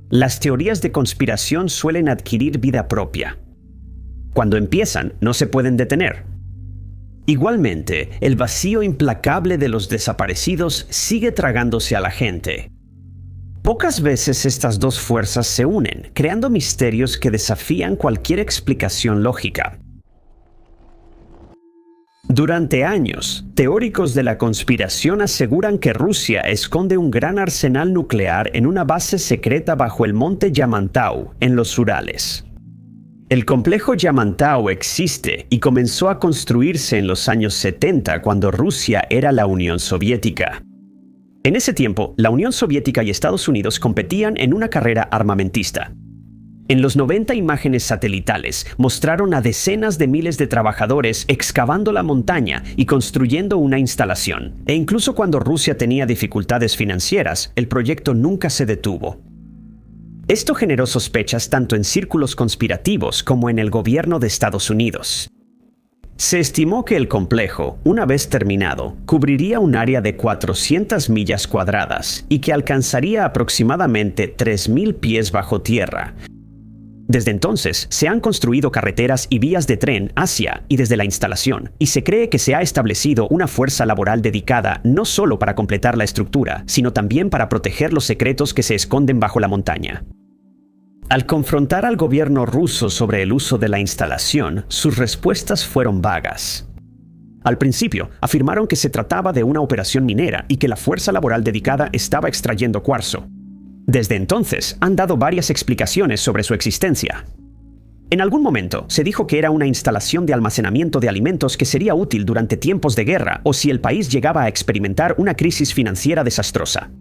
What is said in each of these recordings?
Las teorías de conspiración suelen adquirir vida propia. Cuando empiezan, no se pueden detener. Igualmente, el vacío implacable de los desaparecidos sigue tragándose a la gente. Pocas veces estas dos fuerzas se unen, creando misterios que desafían cualquier explicación lógica. Durante años, teóricos de la conspiración aseguran que Rusia esconde un gran arsenal nuclear en una base secreta bajo el monte Yamantau, en los Urales. El complejo Yamantau existe y comenzó a construirse en los años 70 cuando Rusia era la Unión Soviética. En ese tiempo, la Unión Soviética y Estados Unidos competían en una carrera armamentista. En los 90 imágenes satelitales mostraron a decenas de miles de trabajadores excavando la montaña y construyendo una instalación. E incluso cuando Rusia tenía dificultades financieras, el proyecto nunca se detuvo. Esto generó sospechas tanto en círculos conspirativos como en el gobierno de Estados Unidos. Se estimó que el complejo, una vez terminado, cubriría un área de 400 millas cuadradas y que alcanzaría aproximadamente 3.000 pies bajo tierra. Desde entonces, se han construido carreteras y vías de tren hacia y desde la instalación, y se cree que se ha establecido una fuerza laboral dedicada no solo para completar la estructura, sino también para proteger los secretos que se esconden bajo la montaña. Al confrontar al gobierno ruso sobre el uso de la instalación, sus respuestas fueron vagas. Al principio, afirmaron que se trataba de una operación minera y que la fuerza laboral dedicada estaba extrayendo cuarzo. Desde entonces, han dado varias explicaciones sobre su existencia. En algún momento, se dijo que era una instalación de almacenamiento de alimentos que sería útil durante tiempos de guerra o si el país llegaba a experimentar una crisis financiera desastrosa.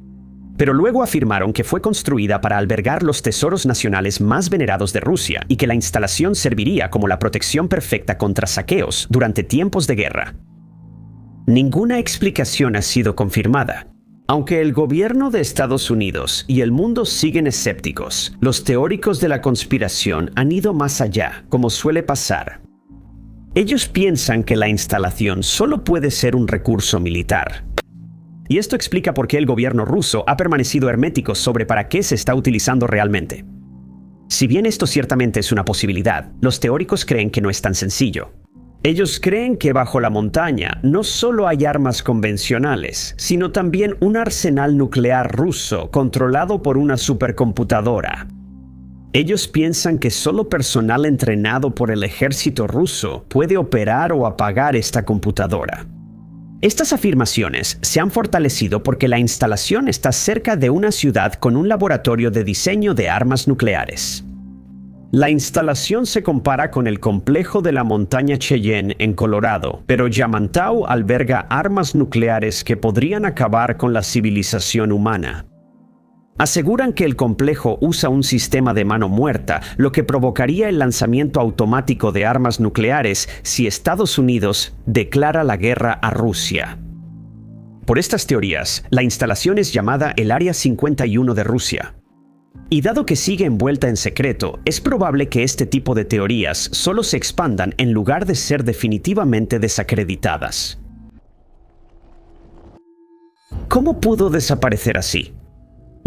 Pero luego afirmaron que fue construida para albergar los tesoros nacionales más venerados de Rusia y que la instalación serviría como la protección perfecta contra saqueos durante tiempos de guerra. Ninguna explicación ha sido confirmada. Aunque el gobierno de Estados Unidos y el mundo siguen escépticos, los teóricos de la conspiración han ido más allá, como suele pasar. Ellos piensan que la instalación solo puede ser un recurso militar. Y esto explica por qué el gobierno ruso ha permanecido hermético sobre para qué se está utilizando realmente. Si bien esto ciertamente es una posibilidad, los teóricos creen que no es tan sencillo. Ellos creen que bajo la montaña no solo hay armas convencionales, sino también un arsenal nuclear ruso controlado por una supercomputadora. Ellos piensan que solo personal entrenado por el ejército ruso puede operar o apagar esta computadora. Estas afirmaciones se han fortalecido porque la instalación está cerca de una ciudad con un laboratorio de diseño de armas nucleares. La instalación se compara con el complejo de la montaña Cheyenne en Colorado, pero Yamantau alberga armas nucleares que podrían acabar con la civilización humana. Aseguran que el complejo usa un sistema de mano muerta, lo que provocaría el lanzamiento automático de armas nucleares si Estados Unidos declara la guerra a Rusia. Por estas teorías, la instalación es llamada el Área 51 de Rusia. Y dado que sigue envuelta en secreto, es probable que este tipo de teorías solo se expandan en lugar de ser definitivamente desacreditadas. ¿Cómo pudo desaparecer así?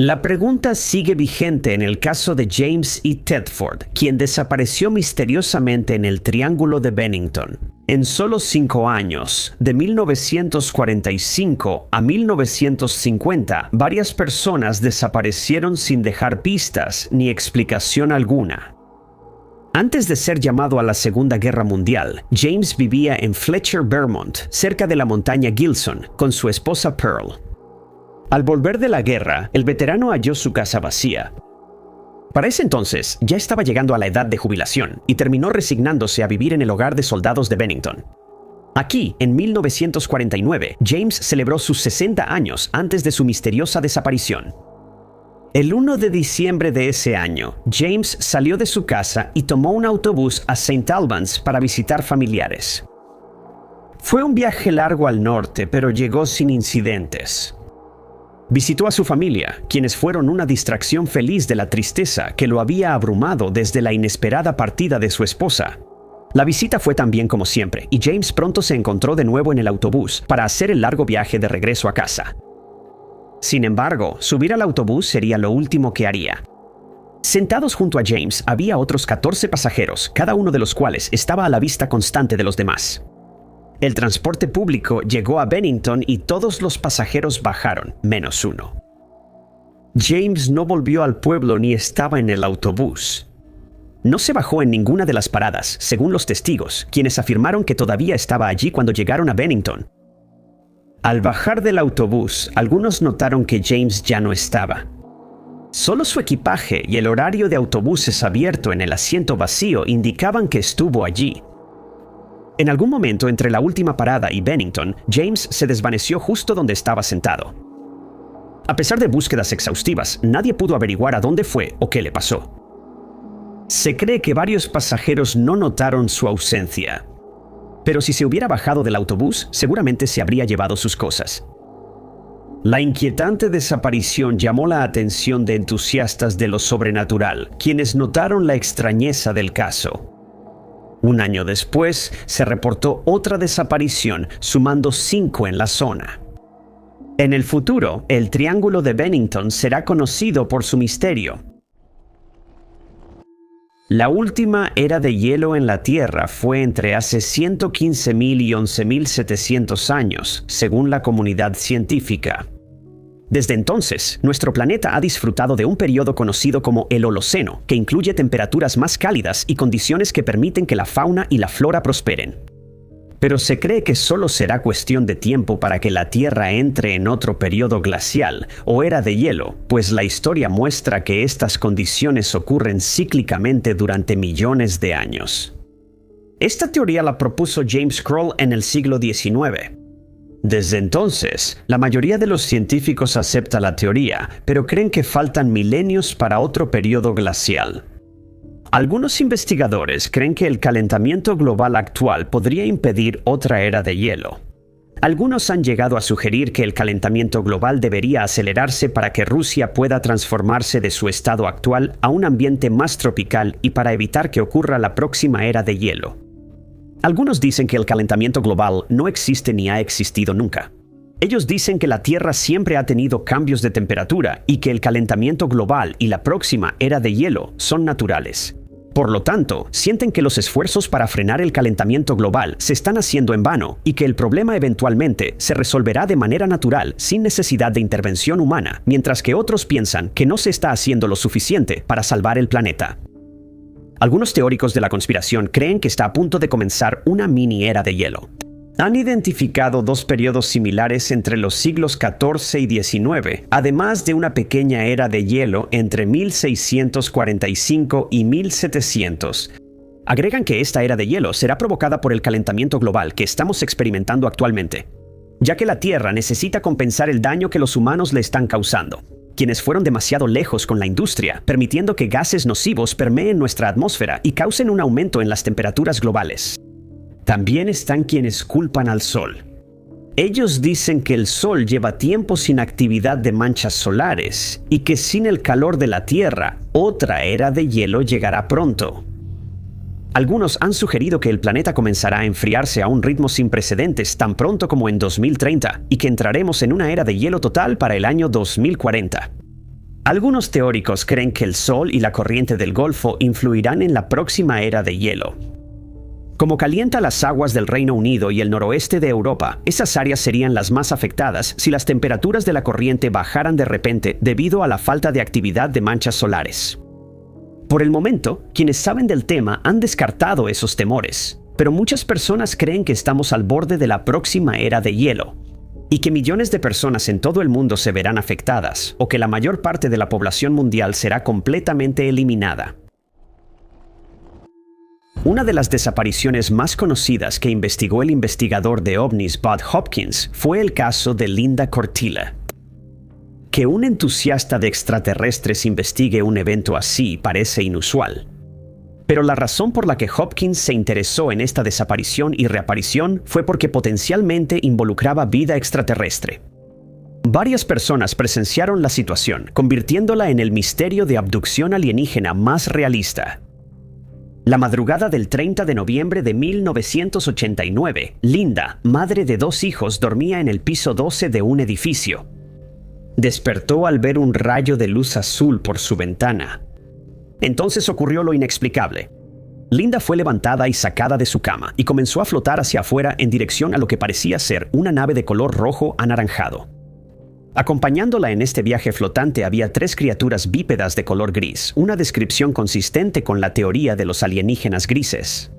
La pregunta sigue vigente en el caso de James E. Tedford, quien desapareció misteriosamente en el Triángulo de Bennington. En solo 5 años, de 1945 a 1950, varias personas desaparecieron sin dejar pistas ni explicación alguna. Antes de ser llamado a la Segunda Guerra Mundial, James vivía en Fletcher, Vermont, cerca de la montaña Gilson, con su esposa Pearl. Al volver de la guerra, el veterano halló su casa vacía. Para ese entonces, ya estaba llegando a la edad de jubilación y terminó resignándose a vivir en el hogar de soldados de Bennington. Aquí, en 1949, James celebró sus 60 años antes de su misteriosa desaparición. El 1 de diciembre de ese año, James salió de su casa y tomó un autobús a St. Albans para visitar familiares. Fue un viaje largo al norte, pero llegó sin incidentes. Visitó a su familia, quienes fueron una distracción feliz de la tristeza que lo había abrumado desde la inesperada partida de su esposa. La visita fue tan bien como siempre, y James pronto se encontró de nuevo en el autobús para hacer el largo viaje de regreso a casa. Sin embargo, subir al autobús sería lo último que haría. Sentados junto a James había otros 14 pasajeros, cada uno de los cuales estaba a la vista constante de los demás. El transporte público llegó a Bennington y todos los pasajeros bajaron, menos uno. James no volvió al pueblo ni estaba en el autobús. No se bajó en ninguna de las paradas, según los testigos, quienes afirmaron que todavía estaba allí cuando llegaron a Bennington. Al bajar del autobús, algunos notaron que James ya no estaba. Solo su equipaje y el horario de autobuses abierto en el asiento vacío indicaban que estuvo allí. En algún momento entre la última parada y Bennington, James se desvaneció justo donde estaba sentado. A pesar de búsquedas exhaustivas, nadie pudo averiguar a dónde fue o qué le pasó. Se cree que varios pasajeros no notaron su ausencia. Pero si se hubiera bajado del autobús, seguramente se habría llevado sus cosas. La inquietante desaparición llamó la atención de entusiastas de lo sobrenatural, quienes notaron la extrañeza del caso. Un año después, se reportó otra desaparición, sumando 5 en la zona. En el futuro, el Triángulo de Bennington será conocido por su misterio. La última era de hielo en la Tierra fue entre hace 115.000 y 11.700 años, según la comunidad científica. Desde entonces, nuestro planeta ha disfrutado de un periodo conocido como el Holoceno, que incluye temperaturas más cálidas y condiciones que permiten que la fauna y la flora prosperen. Pero se cree que solo será cuestión de tiempo para que la Tierra entre en otro periodo glacial o era de hielo, pues la historia muestra que estas condiciones ocurren cíclicamente durante millones de años. Esta teoría la propuso James Kroll en el siglo XIX. Desde entonces, la mayoría de los científicos acepta la teoría, pero creen que faltan milenios para otro periodo glacial. Algunos investigadores creen que el calentamiento global actual podría impedir otra era de hielo. Algunos han llegado a sugerir que el calentamiento global debería acelerarse para que Rusia pueda transformarse de su estado actual a un ambiente más tropical y para evitar que ocurra la próxima era de hielo. Algunos dicen que el calentamiento global no existe ni ha existido nunca. Ellos dicen que la Tierra siempre ha tenido cambios de temperatura y que el calentamiento global y la próxima era de hielo son naturales. Por lo tanto, sienten que los esfuerzos para frenar el calentamiento global se están haciendo en vano y que el problema eventualmente se resolverá de manera natural sin necesidad de intervención humana, mientras que otros piensan que no se está haciendo lo suficiente para salvar el planeta. Algunos teóricos de la conspiración creen que está a punto de comenzar una mini era de hielo. Han identificado 2 periodos similares entre los siglos XIV y XIX, además de una pequeña era de hielo entre 1645 y 1700. Agregan que esta era de hielo será provocada por el calentamiento global que estamos experimentando actualmente, ya que la Tierra necesita compensar el daño que los humanos le están causando, quienes fueron demasiado lejos con la industria, permitiendo que gases nocivos permeen nuestra atmósfera y causen un aumento en las temperaturas globales. También están quienes culpan al Sol. Ellos dicen que el Sol lleva tiempo sin actividad de manchas solares y que sin el calor de la Tierra, otra era de hielo llegará pronto. Algunos han sugerido que el planeta comenzará a enfriarse a un ritmo sin precedentes tan pronto como en 2030 y que entraremos en una era de hielo total para el año 2040. Algunos teóricos creen que el Sol y la corriente del Golfo influirán en la próxima era de hielo. Como calienta las aguas del Reino Unido y el noroeste de Europa, esas áreas serían las más afectadas si las temperaturas de la corriente bajaran de repente debido a la falta de actividad de manchas solares. Por el momento, quienes saben del tema han descartado esos temores, pero muchas personas creen que estamos al borde de la próxima era de hielo, y que millones de personas en todo el mundo se verán afectadas, o que la mayor parte de la población mundial será completamente eliminada. Una de las desapariciones más conocidas que investigó el investigador de ovnis Bud Hopkins fue el caso de Linda Cortilla. Que un entusiasta de extraterrestres investigue un evento así parece inusual. Pero la razón por la que Hopkins se interesó en esta desaparición y reaparición fue porque potencialmente involucraba vida extraterrestre. Varias personas presenciaron la situación, convirtiéndola en el misterio de abducción alienígena más realista. La madrugada del 30 de noviembre de 1989, Linda, madre de 2 hijos, dormía en el piso 12 de un edificio. Despertó al ver un rayo de luz azul por su ventana. Entonces ocurrió lo inexplicable. Linda fue levantada y sacada de su cama y comenzó a flotar hacia afuera en dirección a lo que parecía ser una nave de color rojo anaranjado. Acompañándola en este viaje flotante había 3 criaturas bípedas de color gris, una descripción consistente con la teoría de los alienígenas grises.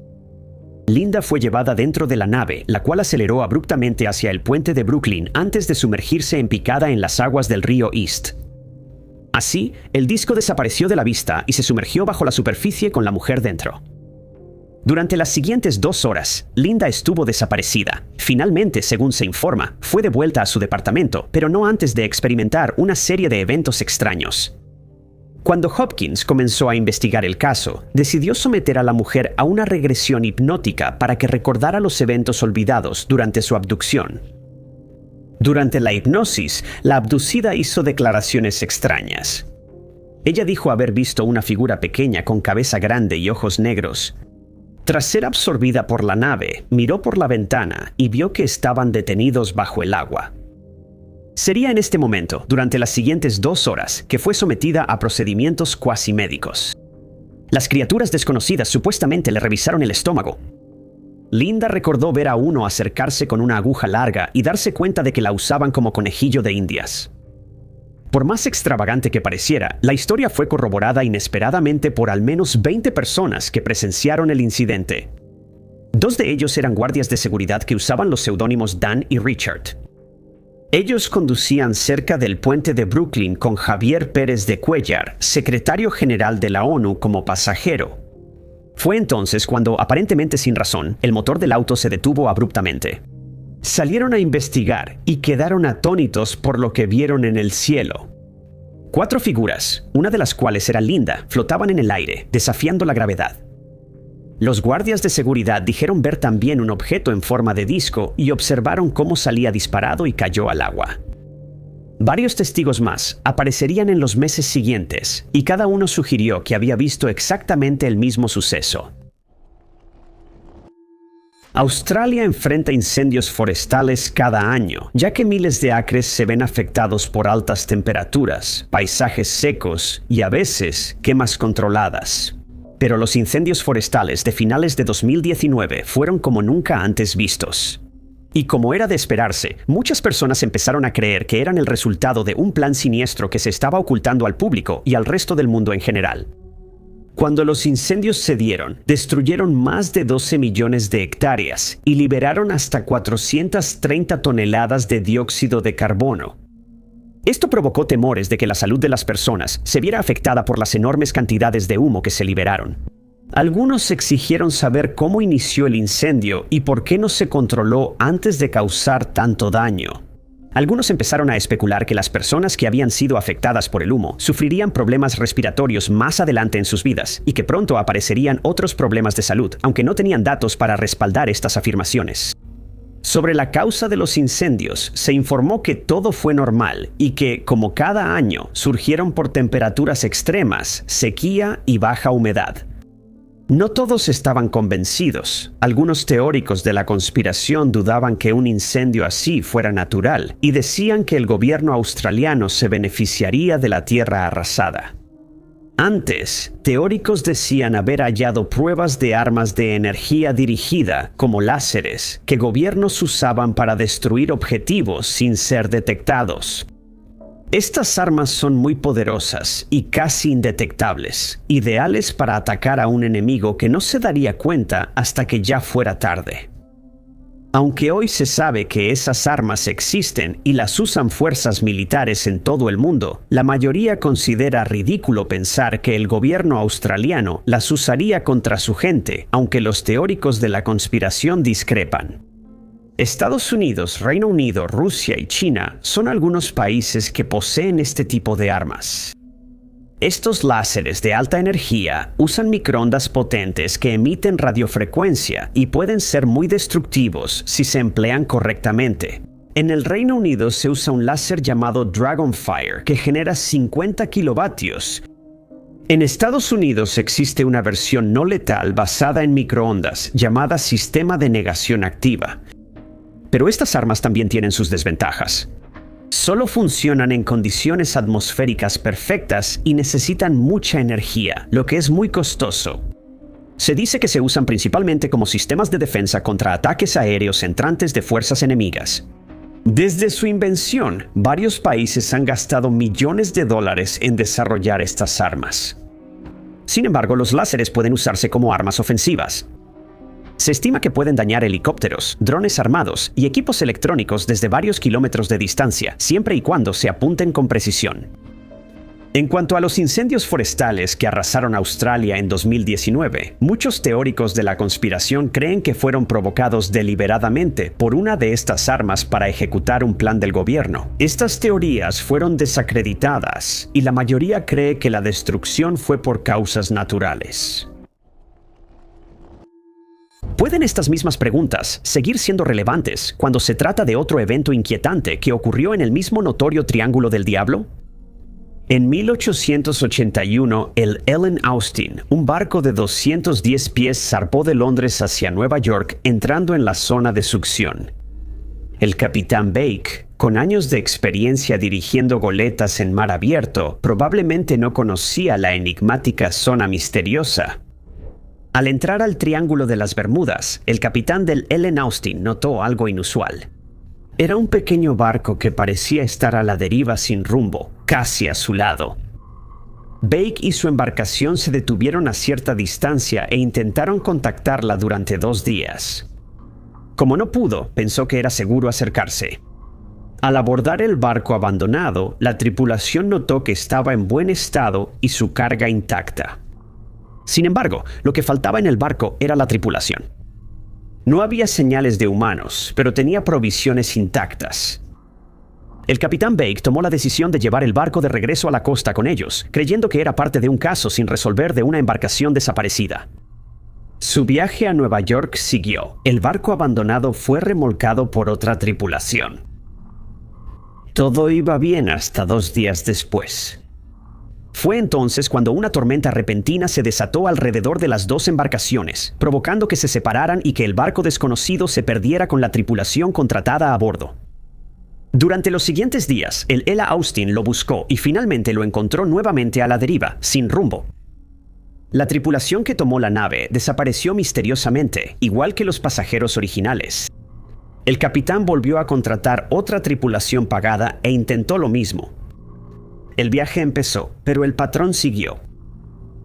Linda fue llevada dentro de la nave, la cual aceleró abruptamente hacia el puente de Brooklyn antes de sumergirse en picada en las aguas del río East. Así, el disco desapareció de la vista y se sumergió bajo la superficie con la mujer dentro. Durante las siguientes 2 horas, Linda estuvo desaparecida. Finalmente, según se informa, fue devuelta a su departamento, pero no antes de experimentar una serie de eventos extraños. Cuando Hopkins comenzó a investigar el caso, decidió someter a la mujer a una regresión hipnótica para que recordara los eventos olvidados durante su abducción. Durante la hipnosis, la abducida hizo declaraciones extrañas. Ella dijo haber visto una figura pequeña con cabeza grande y ojos negros. Tras ser absorbida por la nave, miró por la ventana y vio que estaban detenidos bajo el agua. Sería en este momento, durante las siguientes 2 horas, que fue sometida a procedimientos cuasi médicos. Las criaturas desconocidas supuestamente le revisaron el estómago. Linda recordó ver a uno acercarse con una aguja larga y darse cuenta de que la usaban como conejillo de indias. Por más extravagante que pareciera, la historia fue corroborada inesperadamente por al menos 20 personas que presenciaron el incidente. 2 de ellos eran guardias de seguridad que usaban los seudónimos Dan y Richard. Ellos conducían cerca del puente de Brooklyn con Javier Pérez de Cuéllar, secretario general de la ONU, como pasajero. Fue entonces cuando, aparentemente sin razón, el motor del auto se detuvo abruptamente. Salieron a investigar y quedaron atónitos por lo que vieron en el cielo. 4 figuras, una de las cuales era Linda, flotaban en el aire, desafiando la gravedad. Los guardias de seguridad dijeron ver también un objeto en forma de disco y observaron cómo salía disparado y cayó al agua. Varios testigos más aparecerían en los meses siguientes y cada uno sugirió que había visto exactamente el mismo suceso. Australia enfrenta incendios forestales cada año, ya que miles de acres se ven afectados por altas temperaturas, paisajes secos y a veces quemas controladas. Pero los incendios forestales de finales de 2019 fueron como nunca antes vistos. Y como era de esperarse, muchas personas empezaron a creer que eran el resultado de un plan siniestro que se estaba ocultando al público y al resto del mundo en general. Cuando los incendios se dieron, destruyeron más de 12 millones de hectáreas y liberaron hasta 430 toneladas de dióxido de carbono. Esto provocó temores de que la salud de las personas se viera afectada por las enormes cantidades de humo que se liberaron. Algunos exigieron saber cómo inició el incendio y por qué no se controló antes de causar tanto daño. Algunos empezaron a especular que las personas que habían sido afectadas por el humo sufrirían problemas respiratorios más adelante en sus vidas y que pronto aparecerían otros problemas de salud, aunque no tenían datos para respaldar estas afirmaciones. Sobre la causa de los incendios, se informó que todo fue normal y que, como cada año, surgieron por temperaturas extremas, sequía y baja humedad. No todos estaban convencidos. Algunos teóricos de la conspiración dudaban que un incendio así fuera natural y decían que el gobierno australiano se beneficiaría de la tierra arrasada. Antes, teóricos decían haber hallado pruebas de armas de energía dirigida, como láseres, que gobiernos usaban para destruir objetivos sin ser detectados. Estas armas son muy poderosas y casi indetectables, ideales para atacar a un enemigo que no se daría cuenta hasta que ya fuera tarde. Aunque hoy se sabe que esas armas existen y las usan fuerzas militares en todo el mundo, la mayoría considera ridículo pensar que el gobierno australiano las usaría contra su gente, aunque los teóricos de la conspiración discrepan. Estados Unidos, Reino Unido, Rusia y China son algunos países que poseen este tipo de armas. Estos láseres de alta energía usan microondas potentes que emiten radiofrecuencia y pueden ser muy destructivos si se emplean correctamente. En el Reino Unido se usa un láser llamado Dragonfire que genera 50 kilovatios. En Estados Unidos existe una versión no letal basada en microondas llamada sistema de negación activa. Pero estas armas también tienen sus desventajas. Solo funcionan en condiciones atmosféricas perfectas y necesitan mucha energía, lo que es muy costoso. Se dice que se usan principalmente como sistemas de defensa contra ataques aéreos entrantes de fuerzas enemigas. Desde su invención, varios países han gastado millones de dólares en desarrollar estas armas. Sin embargo, los láseres pueden usarse como armas ofensivas. Se estima que pueden dañar helicópteros, drones armados y equipos electrónicos desde varios kilómetros de distancia, siempre y cuando se apunten con precisión. En cuanto a los incendios forestales que arrasaron Australia en 2019, muchos teóricos de la conspiración creen que fueron provocados deliberadamente por una de estas armas para ejecutar un plan del gobierno. Estas teorías fueron desacreditadas y la mayoría cree que la destrucción fue por causas naturales. ¿Pueden estas mismas preguntas seguir siendo relevantes cuando se trata de otro evento inquietante que ocurrió en el mismo notorio Triángulo del Diablo? En 1881, el Ellen Austin, un barco de 210 pies, zarpó de Londres hacia Nueva York, entrando en la zona de succión. El capitán Bake, con años de experiencia dirigiendo goletas en mar abierto, probablemente no conocía la enigmática zona misteriosa. Al entrar al Triángulo de las Bermudas, el capitán del Ellen Austin notó algo inusual. Era un pequeño barco que parecía estar a la deriva sin rumbo, casi a su lado. Bake y su embarcación se detuvieron a cierta distancia e intentaron contactarla durante 2 días. Como no pudo, pensó que era seguro acercarse. Al abordar el barco abandonado, la tripulación notó que estaba en buen estado y su carga intacta. Sin embargo, lo que faltaba en el barco era la tripulación. No había señales de humanos, pero tenía provisiones intactas. El capitán Bake tomó la decisión de llevar el barco de regreso a la costa con ellos, creyendo que era parte de un caso sin resolver de una embarcación desaparecida. Su viaje a Nueva York siguió. El barco abandonado fue remolcado por otra tripulación. Todo iba bien hasta 2 días después. Fue entonces cuando una tormenta repentina se desató alrededor de las 2 embarcaciones, provocando que se separaran y que el barco desconocido se perdiera con la tripulación contratada a bordo. Durante los siguientes días, el Ella Austin lo buscó y finalmente lo encontró nuevamente a la deriva, sin rumbo. La tripulación que tomó la nave desapareció misteriosamente, igual que los pasajeros originales. El capitán volvió a contratar otra tripulación pagada e intentó lo mismo. El viaje empezó, pero el patrón siguió.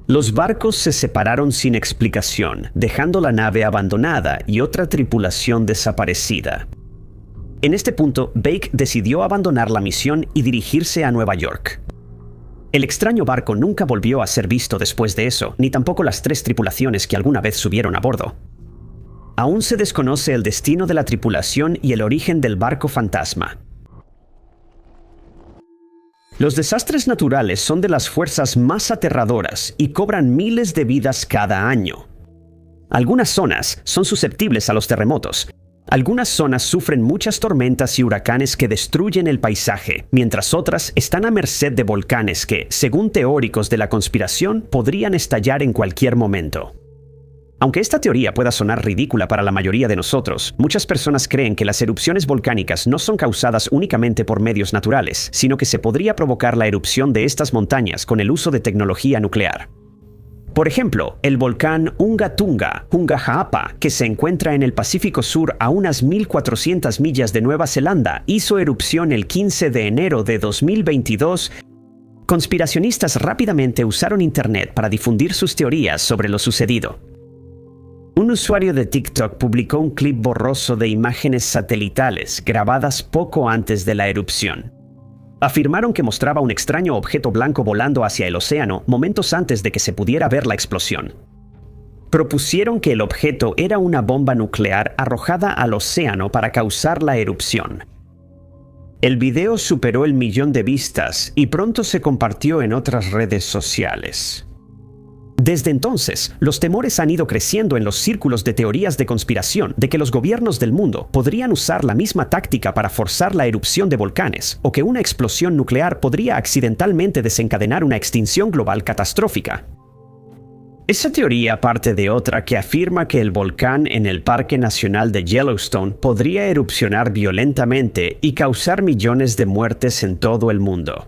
Los barcos se separaron sin explicación, dejando la nave abandonada y otra tripulación desaparecida. En este punto, Bake decidió abandonar la misión y dirigirse a Nueva York. El extraño barco nunca volvió a ser visto después de eso, ni tampoco las 3 tripulaciones que alguna vez subieron a bordo. Aún se desconoce el destino de la tripulación y el origen del barco fantasma. Los desastres naturales son de las fuerzas más aterradoras y cobran miles de vidas cada año. Algunas zonas son susceptibles a los terremotos. Algunas zonas sufren muchas tormentas y huracanes que destruyen el paisaje, mientras otras están a merced de volcanes que, según teóricos de la conspiración, podrían estallar en cualquier momento. Aunque esta teoría pueda sonar ridícula para la mayoría de nosotros, muchas personas creen que las erupciones volcánicas no son causadas únicamente por medios naturales, sino que se podría provocar la erupción de estas montañas con el uso de tecnología nuclear. Por ejemplo, el volcán Hunga Haapa, que se encuentra en el Pacífico Sur a unas 1.400 millas de Nueva Zelanda, hizo erupción el 15 de enero de 2022. Conspiracionistas rápidamente usaron Internet para difundir sus teorías sobre lo sucedido. Un usuario de TikTok publicó un clip borroso de imágenes satelitales grabadas poco antes de la erupción. Afirmaron que mostraba un extraño objeto blanco volando hacia el océano momentos antes de que se pudiera ver la explosión. Propusieron que el objeto era una bomba nuclear arrojada al océano para causar la erupción. El video superó el 1.000.000 de vistas y pronto se compartió en otras redes sociales. Desde entonces, los temores han ido creciendo en los círculos de teorías de conspiración de que los gobiernos del mundo podrían usar la misma táctica para forzar la erupción de volcanes, o que una explosión nuclear podría accidentalmente desencadenar una extinción global catastrófica. Esa teoría parte de otra que afirma que el volcán en el Parque Nacional de Yellowstone podría erupcionar violentamente y causar millones de muertes en todo el mundo.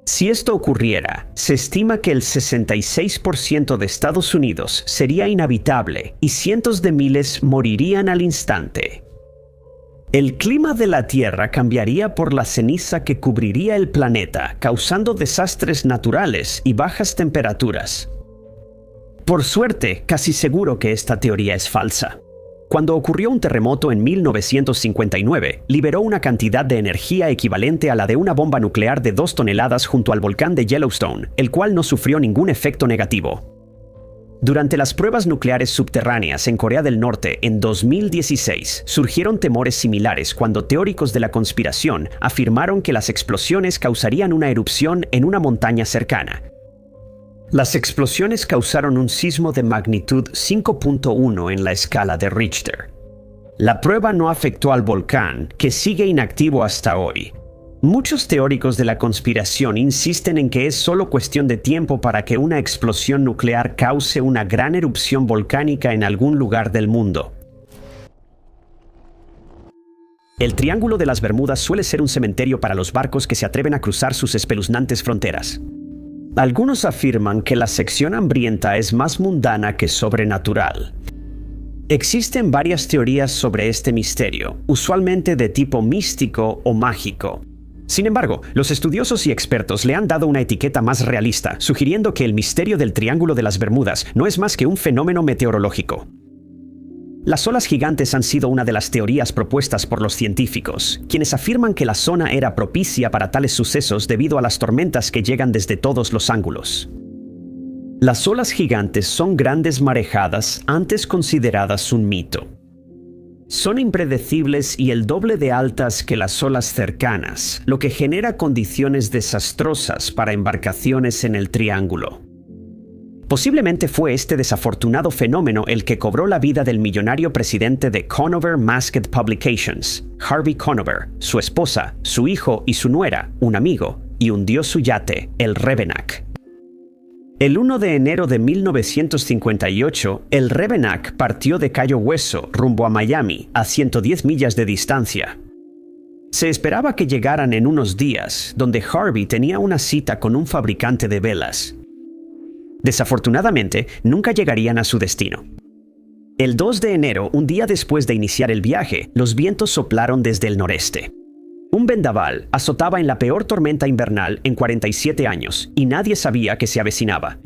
Si esto ocurriera, se estima que el 66% de Estados Unidos sería inhabitable y cientos de miles morirían al instante. El clima de la Tierra cambiaría por la ceniza que cubriría el planeta, causando desastres naturales y bajas temperaturas. Por suerte, casi seguro que esta teoría es falsa. Cuando ocurrió un terremoto en 1959, liberó una cantidad de energía equivalente a la de una bomba nuclear de 2 toneladas junto al volcán de Yellowstone, el cual no sufrió ningún efecto negativo. Durante las pruebas nucleares subterráneas en Corea del Norte en 2016, surgieron temores similares cuando teóricos de la conspiración afirmaron que las explosiones causarían una erupción en una montaña cercana. Las explosiones causaron un sismo de magnitud 5.1 en la escala de Richter. La prueba no afectó al volcán, que sigue inactivo hasta hoy. Muchos teóricos de la conspiración insisten en que es solo cuestión de tiempo para que una explosión nuclear cause una gran erupción volcánica en algún lugar del mundo. El Triángulo de las Bermudas suele ser un cementerio para los barcos que se atreven a cruzar sus espeluznantes fronteras. Algunos afirman que la sección hambrienta es más mundana que sobrenatural. Existen varias teorías sobre este misterio, usualmente de tipo místico o mágico. Sin embargo, los estudiosos y expertos le han dado una etiqueta más realista, sugiriendo que el misterio del Triángulo de las Bermudas no es más que un fenómeno meteorológico. Las olas gigantes han sido una de las teorías propuestas por los científicos, quienes afirman que la zona era propicia para tales sucesos debido a las tormentas que llegan desde todos los ángulos. Las olas gigantes son grandes marejadas antes consideradas un mito. Son impredecibles y el doble de altas que las olas cercanas, lo que genera condiciones desastrosas para embarcaciones en el triángulo. Posiblemente fue este desafortunado fenómeno el que cobró la vida del millonario presidente de Conover Masked Publications, Harvey Conover, su esposa, su hijo y su nuera, un amigo, y hundió su yate, el Revenack. El 1 de enero de 1958, el Revenack partió de Cayo Hueso rumbo a Miami, a 110 millas de distancia. Se esperaba que llegaran en unos días, donde Harvey tenía una cita con un fabricante de velas. Desafortunadamente, nunca llegarían a su destino. El 2 de enero, un día después de iniciar el viaje, los vientos soplaron desde el noreste. Un vendaval azotaba en la peor tormenta invernal en 47 años, y nadie sabía que se avecinaba.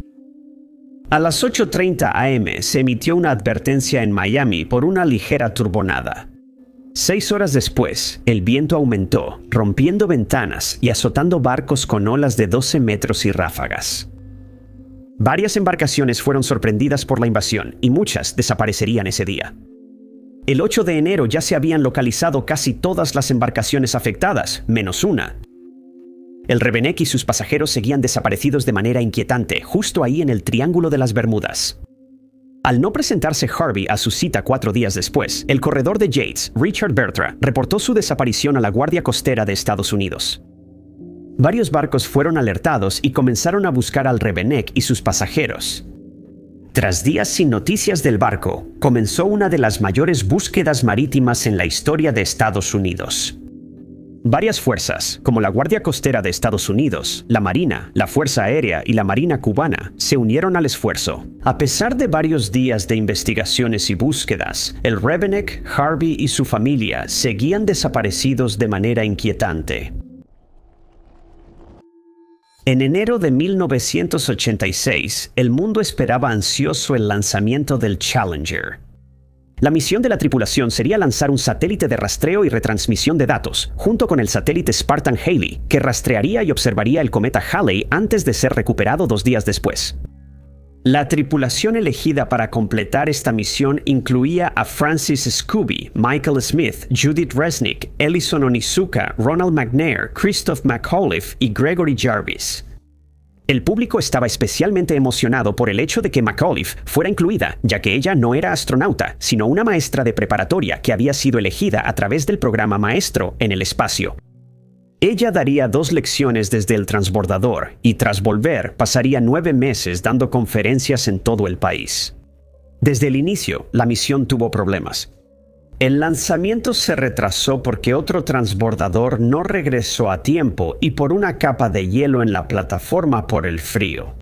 A las 8:30 am se emitió una advertencia en Miami por una ligera turbonada. 6 horas después, el viento aumentó, rompiendo ventanas y azotando barcos con olas de 12 metros y ráfagas. Varias embarcaciones fueron sorprendidas por la invasión y muchas desaparecerían ese día. El 8 de enero ya se habían localizado casi todas las embarcaciones afectadas, menos una. El Revenack y sus pasajeros seguían desaparecidos de manera inquietante, justo ahí en el Triángulo de las Bermudas. Al no presentarse Harvey a su cita 4 días después, el corredor de Yates, Richard Bertra, reportó su desaparición a la Guardia Costera de Estados Unidos. Varios barcos fueron alertados y comenzaron a buscar al Revenack y sus pasajeros. Tras días sin noticias del barco, comenzó una de las mayores búsquedas marítimas en la historia de Estados Unidos. Varias fuerzas, como la Guardia Costera de Estados Unidos, la Marina, la Fuerza Aérea y la Marina Cubana, se unieron al esfuerzo. A pesar de varios días de investigaciones y búsquedas, el Revenack, Harvey y su familia seguían desaparecidos de manera inquietante. En enero de 1986, el mundo esperaba ansioso el lanzamiento del Challenger. La misión de la tripulación sería lanzar un satélite de rastreo y retransmisión de datos, junto con el satélite Spartan Halley, que rastrearía y observaría el cometa Halley antes de ser recuperado 2 días después. La tripulación elegida para completar esta misión incluía a Francis Scooby, Michael Smith, Judith Resnick, Ellison Onizuka, Ronald McNair, Christoph McAuliffe y Gregory Jarvis. El público estaba especialmente emocionado por el hecho de que McAuliffe fuera incluida, ya que ella no era astronauta, sino una maestra de preparatoria que había sido elegida a través del programa Maestro en el espacio. Ella daría 2 lecciones desde el transbordador y tras volver pasaría 9 meses dando conferencias en todo el país. Desde el inicio, la misión tuvo problemas. El lanzamiento se retrasó porque otro transbordador no regresó a tiempo y por una capa de hielo en la plataforma por el frío.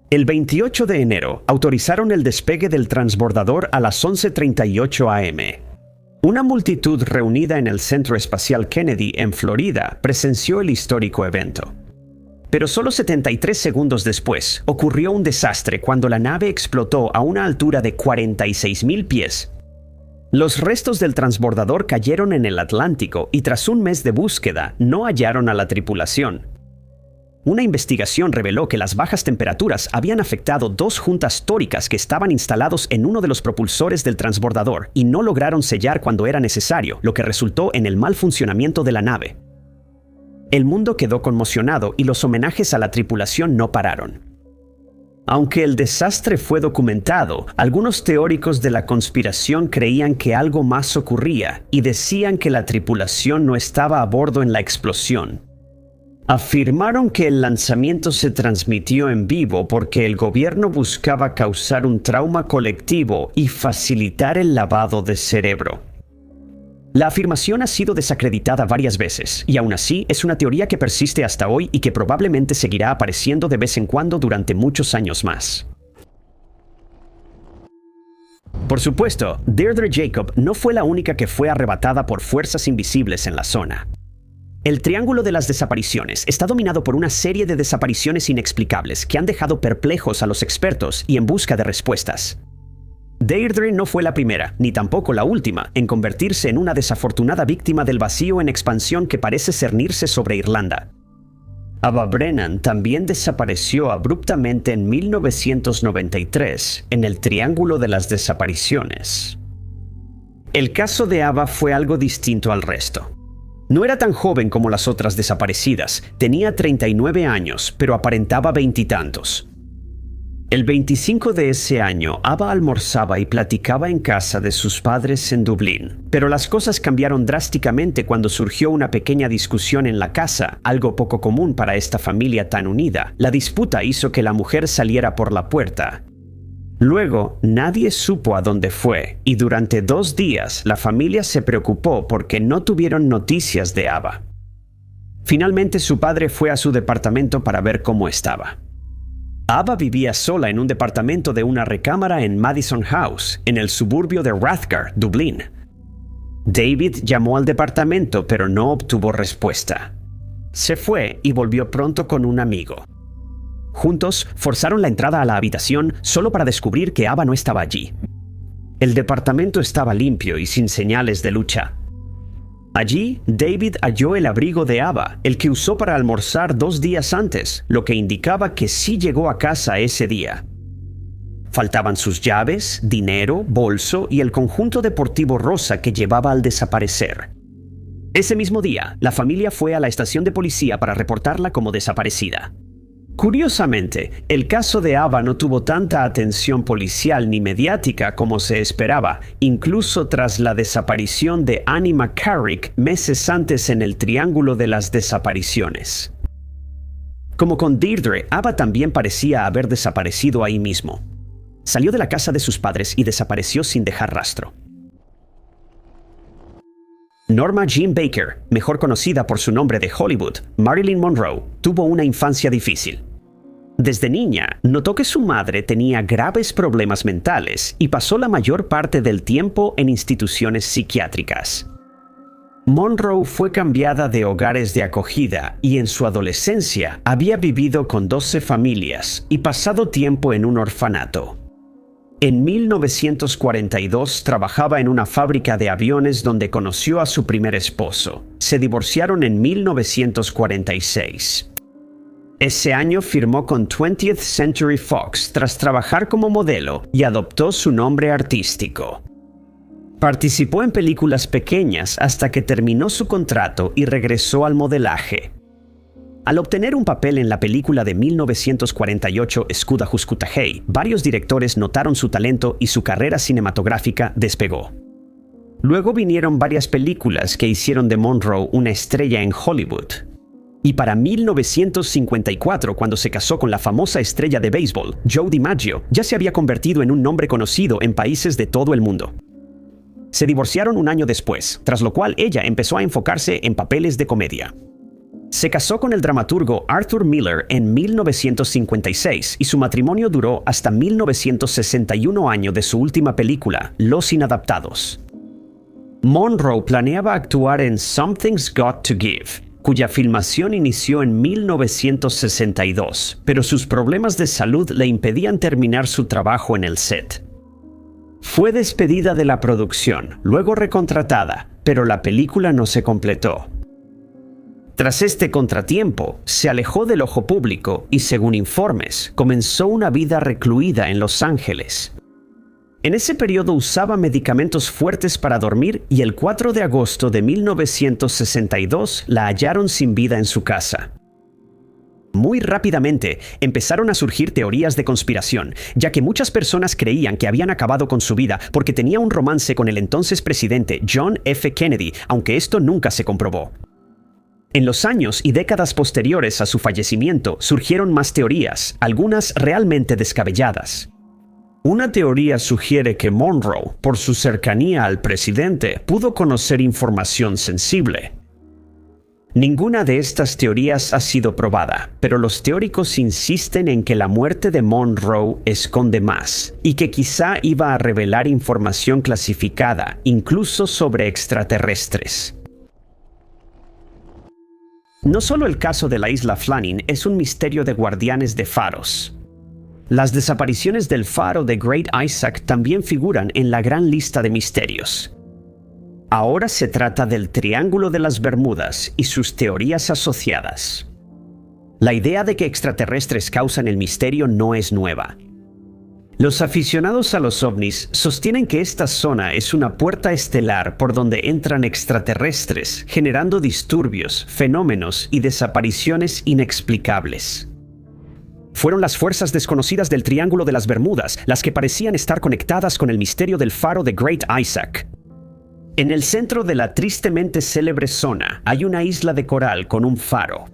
El 28 de enero autorizaron el despegue del transbordador a las 11:38 am. Una multitud reunida en el Centro Espacial Kennedy en Florida presenció el histórico evento. Pero solo 73 segundos después ocurrió un desastre cuando la nave explotó a una altura de 46,000 pies. Los restos del transbordador cayeron en el Atlántico y tras un mes de búsqueda no hallaron a la tripulación. Una investigación reveló que las bajas temperaturas habían afectado 2 juntas tóricas que estaban instalados en uno de los propulsores del transbordador y no lograron sellar cuando era necesario, lo que resultó en el mal funcionamiento de la nave. El mundo quedó conmocionado y los homenajes a la tripulación no pararon. Aunque el desastre fue documentado, algunos teóricos de la conspiración creían que algo más ocurría y decían que la tripulación no estaba a bordo en la explosión. Afirmaron que el lanzamiento se transmitió en vivo porque el gobierno buscaba causar un trauma colectivo y facilitar el lavado de cerebro. La afirmación ha sido desacreditada varias veces, y aún así es una teoría que persiste hasta hoy y que probablemente seguirá apareciendo de vez en cuando durante muchos años más. Por supuesto, Deirdre Jacob no fue la única que fue arrebatada por fuerzas invisibles en la zona. El Triángulo de las Desapariciones está dominado por una serie de desapariciones inexplicables que han dejado perplejos a los expertos y en busca de respuestas. Deirdre no fue la primera, ni tampoco la última, en convertirse en una desafortunada víctima del vacío en expansión que parece cernirse sobre Irlanda. Ava Brennan también desapareció abruptamente en 1993 en el Triángulo de las Desapariciones. El caso de Ava fue algo distinto al resto. No era tan joven como las otras desaparecidas, tenía 39 años, pero aparentaba 20 y tantos. El 25 de ese año, Ava almorzaba y platicaba en casa de sus padres en Dublín, pero las cosas cambiaron drásticamente cuando surgió una pequeña discusión en la casa, algo poco común para esta familia tan unida. La disputa hizo que la mujer saliera por la puerta. Luego, nadie supo a dónde fue, y durante 2 días la familia se preocupó porque no tuvieron noticias de Ava. Finalmente su padre fue a su departamento para ver cómo estaba. Ava vivía sola en un departamento de una recámara en Madison House, en el suburbio de Rathgar, Dublín. David llamó al departamento pero no obtuvo respuesta. Se fue y volvió pronto con un amigo. Juntos, forzaron la entrada a la habitación solo para descubrir que Ava no estaba allí. El departamento estaba limpio y sin señales de lucha. Allí, David halló el abrigo de Ava, el que usó para almorzar 2 días antes, lo que indicaba que sí llegó a casa ese día. Faltaban sus llaves, dinero, bolso y el conjunto deportivo rosa que llevaba al desaparecer. Ese mismo día, la familia fue a la estación de policía para reportarla como desaparecida. Curiosamente, el caso de Ava no tuvo tanta atención policial ni mediática como se esperaba, incluso tras la desaparición de Annie McCarrick meses antes en el Triángulo de las Desapariciones. Como con Deirdre, Ava también parecía haber desaparecido ahí mismo. Salió de la casa de sus padres y desapareció sin dejar rastro. Norma Jean Baker, mejor conocida por su nombre de Hollywood, Marilyn Monroe, tuvo una infancia difícil. Desde niña, notó que su madre tenía graves problemas mentales y pasó la mayor parte del tiempo en instituciones psiquiátricas. Monroe fue cambiada de hogares de acogida y en su adolescencia había vivido con 12 familias y pasado tiempo en un orfanato. En 1942 trabajaba en una fábrica de aviones donde conoció a su primer esposo. Se divorciaron en 1946. Ese año firmó con 20th Century Fox tras trabajar como modelo y adoptó su nombre artístico. Participó en películas pequeñas hasta que terminó su contrato y regresó al modelaje. Al obtener un papel en la película de 1948 Scudahuscutahey, varios directores notaron su talento y su carrera cinematográfica despegó. Luego vinieron varias películas que hicieron de Monroe una estrella en Hollywood. Y para 1954, cuando se casó con la famosa estrella de béisbol, Joe DiMaggio, ya se había convertido en un nombre conocido en países de todo el mundo. Se divorciaron un año después, tras lo cual ella empezó a enfocarse en papeles de comedia. Se casó con el dramaturgo Arthur Miller en 1956 y su matrimonio duró hasta 1961, año de su última película, Los Inadaptados. Monroe planeaba actuar en Something's Got to Give, cuya filmación inició en 1962, pero sus problemas de salud le impedían terminar su trabajo en el set. Fue despedida de la producción, luego recontratada, pero la película no se completó. Tras este contratiempo, se alejó del ojo público y, según informes, comenzó una vida recluida en Los Ángeles. En ese periodo usaba medicamentos fuertes para dormir y el 4 de agosto de 1962 la hallaron sin vida en su casa. Muy rápidamente empezaron a surgir teorías de conspiración, ya que muchas personas creían que habían acabado con su vida porque tenía un romance con el entonces presidente John F. Kennedy, aunque esto nunca se comprobó. En los años y décadas posteriores a su fallecimiento surgieron más teorías, algunas realmente descabelladas. Una teoría sugiere que Monroe, por su cercanía al presidente, pudo conocer información sensible. Ninguna de estas teorías ha sido probada, pero los teóricos insisten en que la muerte de Monroe esconde más, y que quizá iba a revelar información clasificada, incluso sobre extraterrestres. No solo el caso de la isla Flanning es un misterio de guardianes de faros. Las desapariciones del faro de Great Isaac también figuran en la gran lista de misterios. Ahora se trata del Triángulo de las Bermudas y sus teorías asociadas. La idea de que extraterrestres causan el misterio no es nueva. Los aficionados a los ovnis sostienen que esta zona es una puerta estelar por donde entran extraterrestres, generando disturbios, fenómenos y desapariciones inexplicables. Fueron las fuerzas desconocidas del Triángulo de las Bermudas las que parecían estar conectadas con el misterio del faro de Great Isaac. En el centro de la tristemente célebre zona hay una isla de coral con un faro.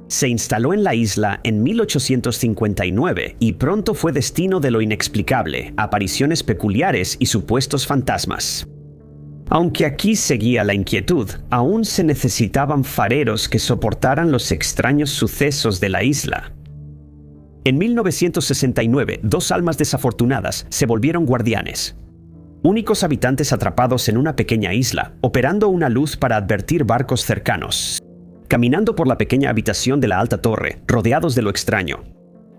Se instaló en la isla en 1859 y pronto fue destino de lo inexplicable, apariciones peculiares y supuestos fantasmas. Aunque aquí seguía la inquietud, aún se necesitaban fareros que soportaran los extraños sucesos de la isla. En 1969, dos almas desafortunadas se volvieron guardianes. Únicos habitantes atrapados en una pequeña isla, operando una luz para advertir barcos cercanos. Caminando por la pequeña habitación de la alta torre, rodeados de lo extraño.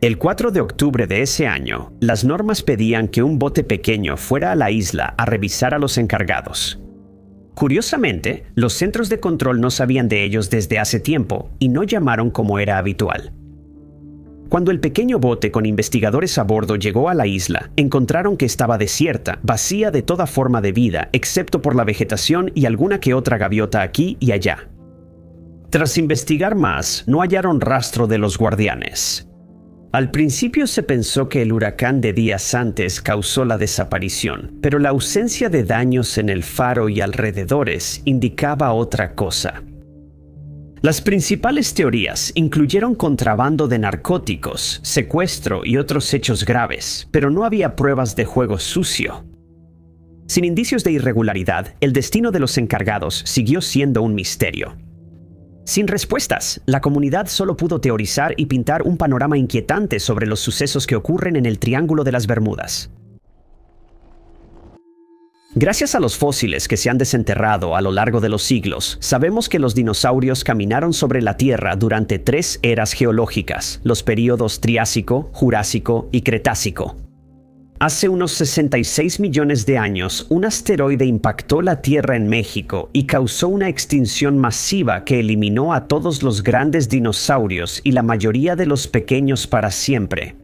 El 4 de octubre de ese año, las normas pedían que un bote pequeño fuera a la isla a revisar a los encargados. Curiosamente, los centros de control no sabían de ellos desde hace tiempo y no llamaron como era habitual. Cuando el pequeño bote con investigadores a bordo llegó a la isla, encontraron que estaba desierta, vacía de toda forma de vida, excepto por la vegetación y alguna que otra gaviota aquí y allá. Tras investigar más, no hallaron rastro de los guardianes. Al principio se pensó que el huracán de días antes causó la desaparición, pero la ausencia de daños en el faro y alrededores indicaba otra cosa. Las principales teorías incluyeron contrabando de narcóticos, secuestro y otros hechos graves, pero no había pruebas de juego sucio. Sin indicios de irregularidad, el destino de los encargados siguió siendo un misterio. Sin respuestas, la comunidad solo pudo teorizar y pintar un panorama inquietante sobre los sucesos que ocurren en el Triángulo de las Bermudas. Gracias a los fósiles que se han desenterrado a lo largo de los siglos, sabemos que los dinosaurios caminaron sobre la Tierra durante 3 eras geológicas, los períodos Triásico, Jurásico y Cretácico. Hace unos 66 millones de años, un asteroide impactó la Tierra en México y causó una extinción masiva que eliminó a todos los grandes dinosaurios y la mayoría de los pequeños para siempre.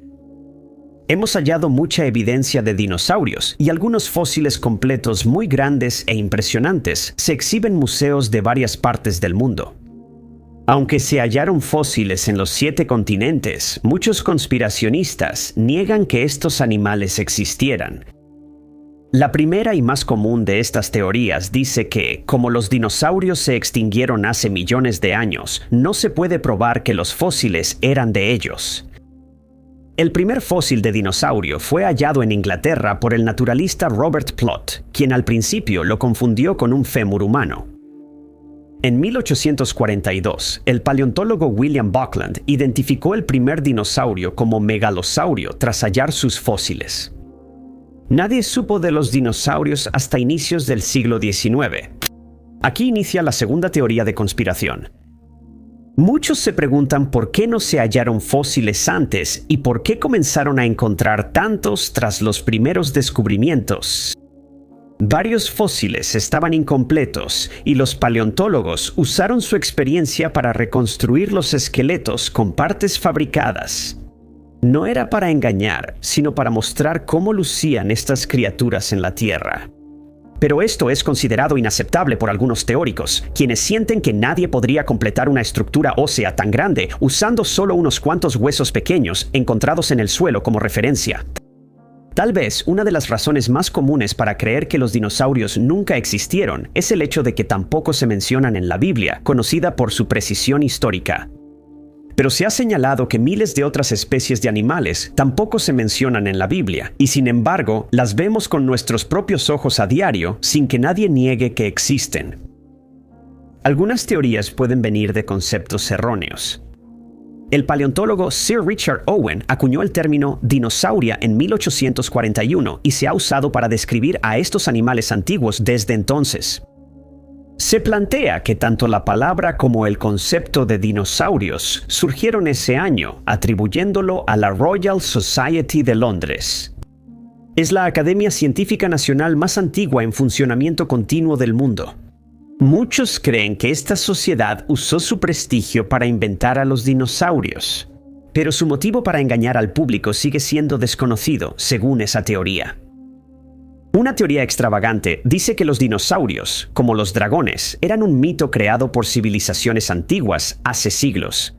Hemos hallado mucha evidencia de dinosaurios y algunos fósiles completos muy grandes e impresionantes se exhiben en museos de varias partes del mundo. Aunque se hallaron fósiles en los 7 continentes, muchos conspiracionistas niegan que estos animales existieran. La primera y más común de estas teorías dice que, como los dinosaurios se extinguieron hace millones de años, no se puede probar que los fósiles eran de ellos. El primer fósil de dinosaurio fue hallado en Inglaterra por el naturalista Robert Plot, quien al principio lo confundió con un fémur humano. En 1842, el paleontólogo William Buckland identificó el primer dinosaurio como megalosaurio tras hallar sus fósiles. Nadie supo de los dinosaurios hasta inicios del siglo XIX. Aquí inicia la segunda teoría de conspiración. Muchos se preguntan por qué no se hallaron fósiles antes y por qué comenzaron a encontrar tantos tras los primeros descubrimientos. Varios fósiles estaban incompletos y los paleontólogos usaron su experiencia para reconstruir los esqueletos con partes fabricadas. No era para engañar, sino para mostrar cómo lucían estas criaturas en la Tierra. Pero esto es considerado inaceptable por algunos teóricos, quienes sienten que nadie podría completar una estructura ósea tan grande usando solo unos cuantos huesos pequeños encontrados en el suelo como referencia. Tal vez una de las razones más comunes para creer que los dinosaurios nunca existieron es el hecho de que tampoco se mencionan en la Biblia, conocida por su precisión histórica. Pero se ha señalado que miles de otras especies de animales tampoco se mencionan en la Biblia, y sin embargo, las vemos con nuestros propios ojos a diario sin que nadie niegue que existen. Algunas teorías pueden venir de conceptos erróneos. El paleontólogo Sir Richard Owen acuñó el término dinosauria en 1841 y se ha usado para describir a estos animales antiguos desde entonces. Se plantea que tanto la palabra como el concepto de dinosaurios surgieron ese año, atribuyéndolo a la Royal Society de Londres. Es la academia científica nacional más antigua en funcionamiento continuo del mundo. Muchos creen que esta sociedad usó su prestigio para inventar a los dinosaurios, pero su motivo para engañar al público sigue siendo desconocido, según esa teoría. Una teoría extravagante dice que los dinosaurios, como los dragones, eran un mito creado por civilizaciones antiguas hace siglos,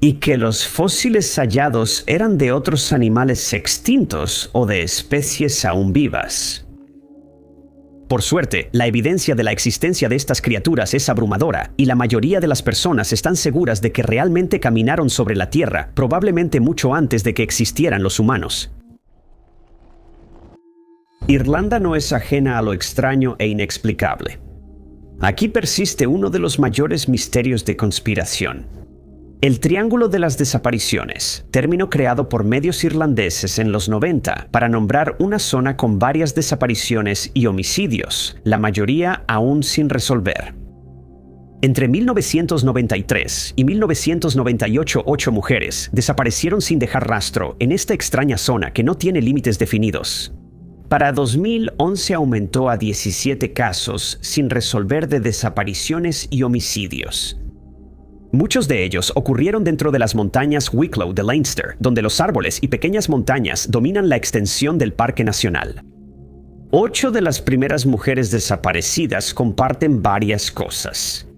y que los fósiles hallados eran de otros animales extintos o de especies aún vivas. Por suerte, la evidencia de la existencia de estas criaturas es abrumadora, y la mayoría de las personas están seguras de que realmente caminaron sobre la Tierra, probablemente mucho antes de que existieran los humanos. Irlanda no es ajena a lo extraño e inexplicable. Aquí persiste uno de los mayores misterios de conspiración. El Triángulo de las Desapariciones, término creado por medios irlandeses en los 90 para nombrar una zona con varias desapariciones y homicidios, la mayoría aún sin resolver. Entre 1993 y 1998, 8 mujeres desaparecieron sin dejar rastro en esta extraña zona que no tiene límites definidos. Para 2011 aumentó a 17 casos sin resolver de desapariciones y homicidios. Muchos de ellos ocurrieron dentro de las montañas Wicklow de Leinster, donde los árboles y pequeñas montañas dominan la extensión del Parque Nacional. 8 de las primeras mujeres desaparecidas comparten varias cosas.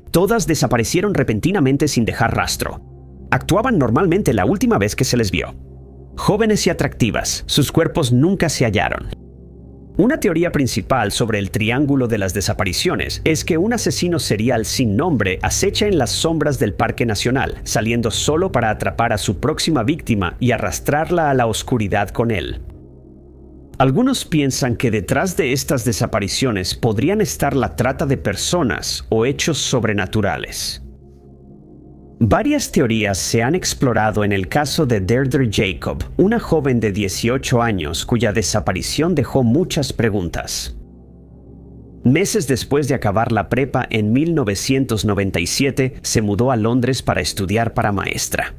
Todas desaparecieron repentinamente sin dejar rastro. Actuaban normalmente la última vez que se les vio. Jóvenes y atractivas, sus cuerpos nunca se hallaron. Una teoría principal sobre el Triángulo de las Desapariciones es que un asesino serial sin nombre acecha en las sombras del Parque Nacional, saliendo solo para atrapar a su próxima víctima y arrastrarla a la oscuridad con él. Algunos piensan que detrás de estas desapariciones podrían estar la trata de personas o hechos sobrenaturales. Varias teorías se han explorado en el caso de Deirdre Jacob, una joven de 18 años cuya desaparición dejó muchas preguntas. Meses después de acabar la prepa en 1997, se mudó a Londres para estudiar para maestra.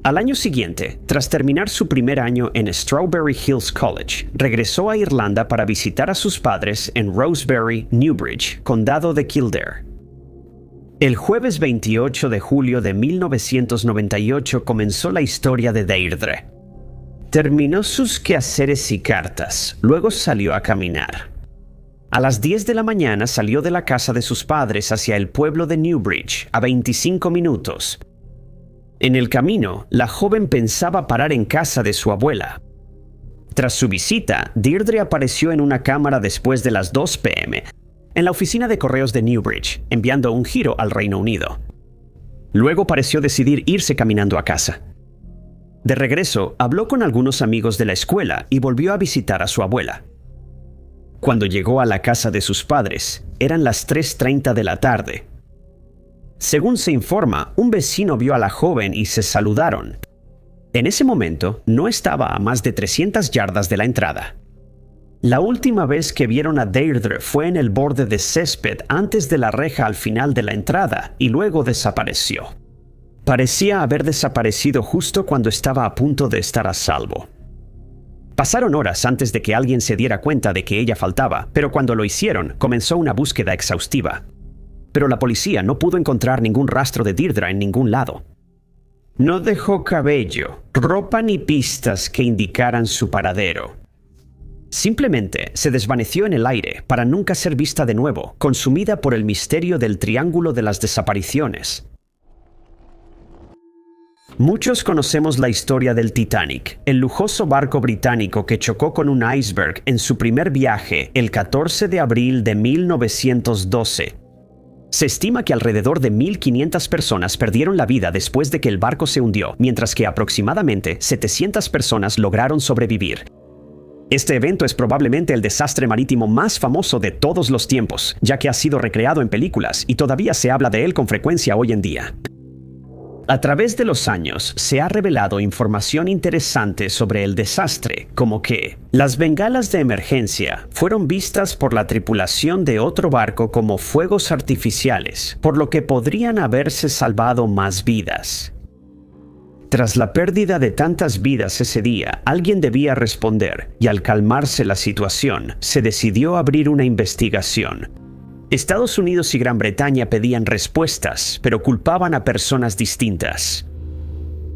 Al año siguiente, tras terminar su primer año en Strawberry Hills College, regresó a Irlanda para visitar a sus padres en Rosebery, Newbridge, condado de Kildare. El jueves 28 de julio de 1998 comenzó la historia de Deirdre. Terminó sus quehaceres y cartas, luego salió a caminar. A las 10 de la mañana salió de la casa de sus padres hacia el pueblo de Newbridge, a 25 minutos. En el camino, la joven pensaba parar en casa de su abuela. Tras su visita, Deirdre apareció en una cámara después de las 2 p.m. en la oficina de correos de Newbridge, enviando un giro al Reino Unido. Luego pareció decidir irse caminando a casa. De regreso, habló con algunos amigos de la escuela y volvió a visitar a su abuela. Cuando llegó a la casa de sus padres, eran las 3:30 de la tarde. Según se informa, un vecino vio a la joven y se saludaron. En ese momento, no estaba a más de 300 yardas de la entrada. La última vez que vieron a Deirdre fue en el borde de césped antes de la reja al final de la entrada y luego desapareció. Parecía haber desaparecido justo cuando estaba a punto de estar a salvo. Pasaron horas antes de que alguien se diera cuenta de que ella faltaba, pero cuando lo hicieron, comenzó una búsqueda exhaustiva. Pero la policía no pudo encontrar ningún rastro de Deirdre en ningún lado. No dejó cabello, ropa ni pistas que indicaran su paradero. Simplemente se desvaneció en el aire para nunca ser vista de nuevo, consumida por el misterio del Triángulo de las Desapariciones. Muchos conocemos la historia del Titanic, el lujoso barco británico que chocó con un iceberg en su primer viaje el 14 de abril de 1912. Se estima que alrededor de 1.500 personas perdieron la vida después de que el barco se hundió, mientras que aproximadamente 700 personas lograron sobrevivir. Este evento es probablemente el desastre marítimo más famoso de todos los tiempos, ya que ha sido recreado en películas y todavía se habla de él con frecuencia hoy en día. A través de los años, se ha revelado información interesante sobre el desastre, como que las bengalas de emergencia fueron vistas por la tripulación de otro barco como fuegos artificiales, por lo que podrían haberse salvado más vidas. Tras la pérdida de tantas vidas ese día, alguien debía responder, y al calmarse la situación, se decidió abrir una investigación. Estados Unidos y Gran Bretaña pedían respuestas, pero culpaban a personas distintas.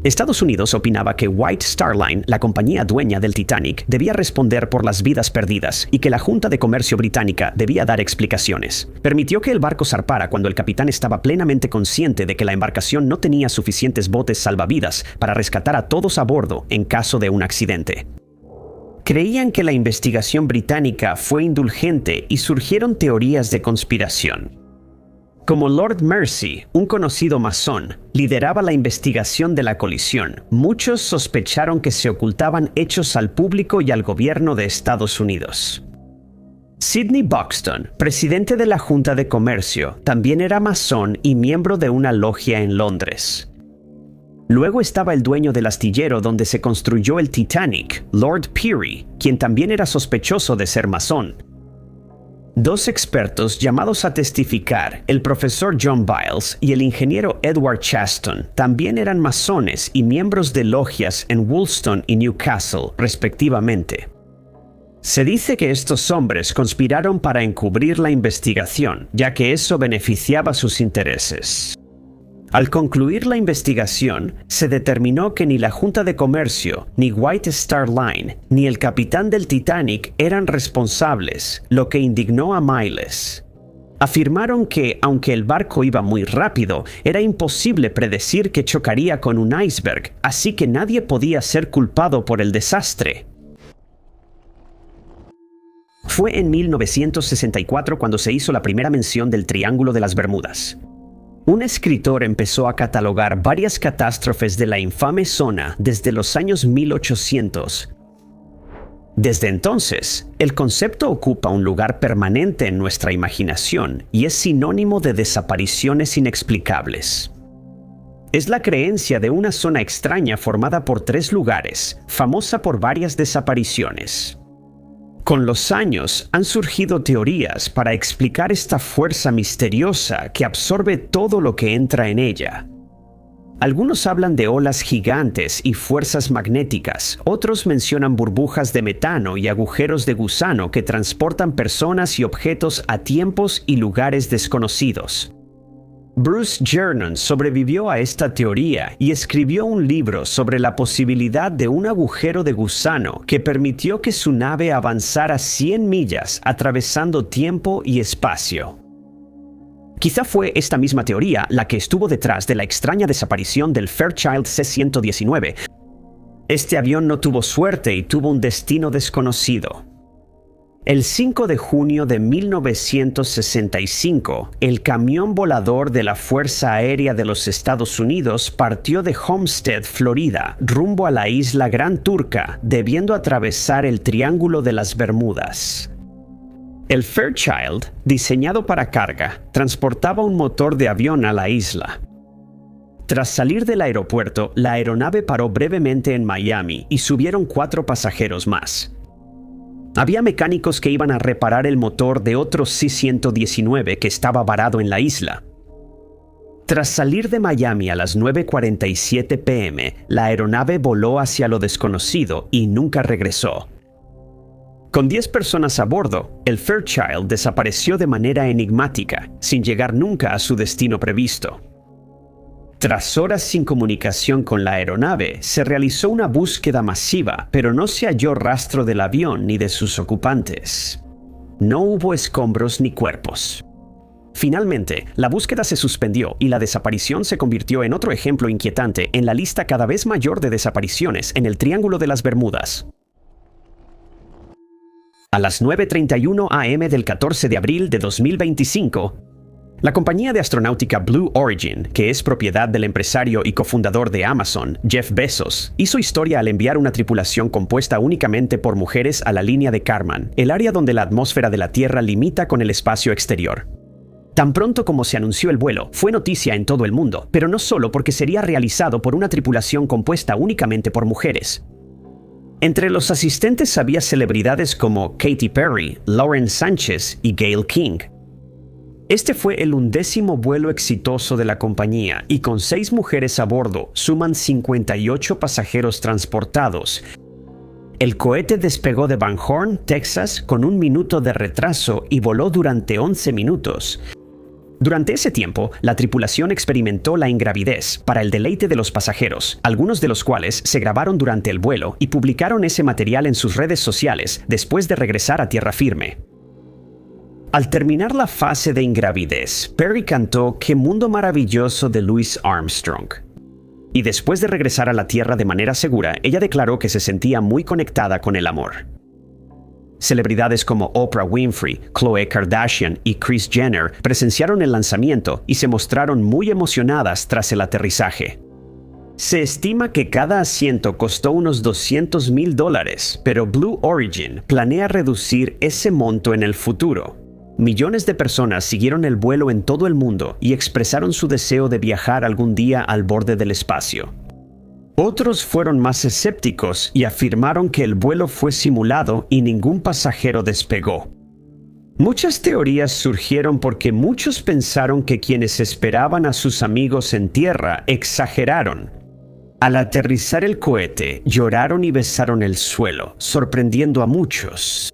Estados Unidos opinaba que White Star Line, la compañía dueña del Titanic, debía responder por las vidas perdidas y que la Junta de Comercio británica debía dar explicaciones. Permitió que el barco zarpara cuando el capitán estaba plenamente consciente de que la embarcación no tenía suficientes botes salvavidas para rescatar a todos a bordo en caso de un accidente. Creían que la investigación británica fue indulgente y surgieron teorías de conspiración. Como Lord Mersey, un conocido masón, lideraba la investigación de la colisión, muchos sospecharon que se ocultaban hechos al público y al gobierno de Estados Unidos. Sidney Buxton, presidente de la Junta de Comercio, también era masón y miembro de una logia en Londres. Luego estaba el dueño del astillero donde se construyó el Titanic, Lord Peary, quien también era sospechoso de ser masón. Dos expertos llamados a testificar, el profesor John Biles y el ingeniero Edward Chaston, también eran masones y miembros de logias en Woolston y Newcastle, respectivamente. Se dice que estos hombres conspiraron para encubrir la investigación, ya que eso beneficiaba sus intereses. Al concluir la investigación, se determinó que ni la Junta de Comercio, ni White Star Line, ni el capitán del Titanic eran responsables, lo que indignó a Miles. Afirmaron que, aunque el barco iba muy rápido, era imposible predecir que chocaría con un iceberg, así que nadie podía ser culpado por el desastre. Fue en 1964 cuando se hizo la primera mención del Triángulo de las Bermudas. Un escritor empezó a catalogar varias catástrofes de la infame zona desde los años 1800. Desde entonces, el concepto ocupa un lugar permanente en nuestra imaginación y es sinónimo de desapariciones inexplicables. Es la creencia de una zona extraña formada por 3 lugares, famosa por varias desapariciones. Con los años han surgido teorías para explicar esta fuerza misteriosa que absorbe todo lo que entra en ella. Algunos hablan de olas gigantes y fuerzas magnéticas, otros mencionan burbujas de metano y agujeros de gusano que transportan personas y objetos a tiempos y lugares desconocidos. Bruce Jernon sobrevivió a esta teoría y escribió un libro sobre la posibilidad de un agujero de gusano que permitió que su nave avanzara 100 millas atravesando tiempo y espacio. Quizá fue esta misma teoría la que estuvo detrás de la extraña desaparición del Fairchild C-119, Este avión no tuvo suerte y tuvo un destino desconocido. El 5 de junio de 1965, el camión volador de la Fuerza Aérea de los Estados Unidos partió de Homestead, Florida, rumbo a la isla Gran Turca, debiendo atravesar el Triángulo de las Bermudas. El Fairchild, diseñado para carga, transportaba un motor de avión a la isla. Tras salir del aeropuerto, la aeronave paró brevemente en Miami y subieron 4 pasajeros más. Había mecánicos que iban a reparar el motor de otro C-119 que estaba varado en la isla. Tras salir de Miami a las 9:47 p.m., la aeronave voló hacia lo desconocido y nunca regresó. Con 10 personas a bordo, el Fairchild desapareció de manera enigmática, sin llegar nunca a su destino previsto. Tras horas sin comunicación con la aeronave, se realizó una búsqueda masiva, pero no se halló rastro del avión ni de sus ocupantes. No hubo escombros ni cuerpos. Finalmente, la búsqueda se suspendió y la desaparición se convirtió en otro ejemplo inquietante en la lista cada vez mayor de desapariciones en el Triángulo de las Bermudas. A las 9:31 a.m. del 14 de abril de 2025, la compañía de astronáutica Blue Origin, que es propiedad del empresario y cofundador de Amazon, Jeff Bezos, hizo historia al enviar una tripulación compuesta únicamente por mujeres a la línea de Kármán, el área donde la atmósfera de la Tierra limita con el espacio exterior. Tan pronto como se anunció el vuelo, fue noticia en todo el mundo, pero no solo porque sería realizado por una tripulación compuesta únicamente por mujeres. Entre los asistentes había celebridades como Katy Perry, Lauren Sánchez y Gayle King. Este fue el 11º vuelo exitoso de la compañía y con 6 mujeres a bordo suman 58 pasajeros transportados. El cohete despegó de Van Horn, Texas, con 1 minuto de retraso y voló durante 11 minutos. Durante ese tiempo, la tripulación experimentó la ingravidez para el deleite de los pasajeros, algunos de los cuales se grabaron durante el vuelo y publicaron ese material en sus redes sociales después de regresar a tierra firme. Al terminar la fase de ingravidez, Perry cantó "Qué mundo maravilloso" de Louis Armstrong. Y después de regresar a la Tierra de manera segura, ella declaró que se sentía muy conectada con el amor. Celebridades como Oprah Winfrey, Khloe Kardashian y Kris Jenner presenciaron el lanzamiento y se mostraron muy emocionadas tras el aterrizaje. Se estima que cada asiento costó unos $200,000, pero Blue Origin planea reducir ese monto en el futuro. Millones de personas siguieron el vuelo en todo el mundo y expresaron su deseo de viajar algún día al borde del espacio. Otros fueron más escépticos y afirmaron que el vuelo fue simulado y ningún pasajero despegó. Muchas teorías surgieron porque muchos pensaron que quienes esperaban a sus amigos en tierra exageraron. Al aterrizar el cohete, lloraron y besaron el suelo, sorprendiendo a muchos.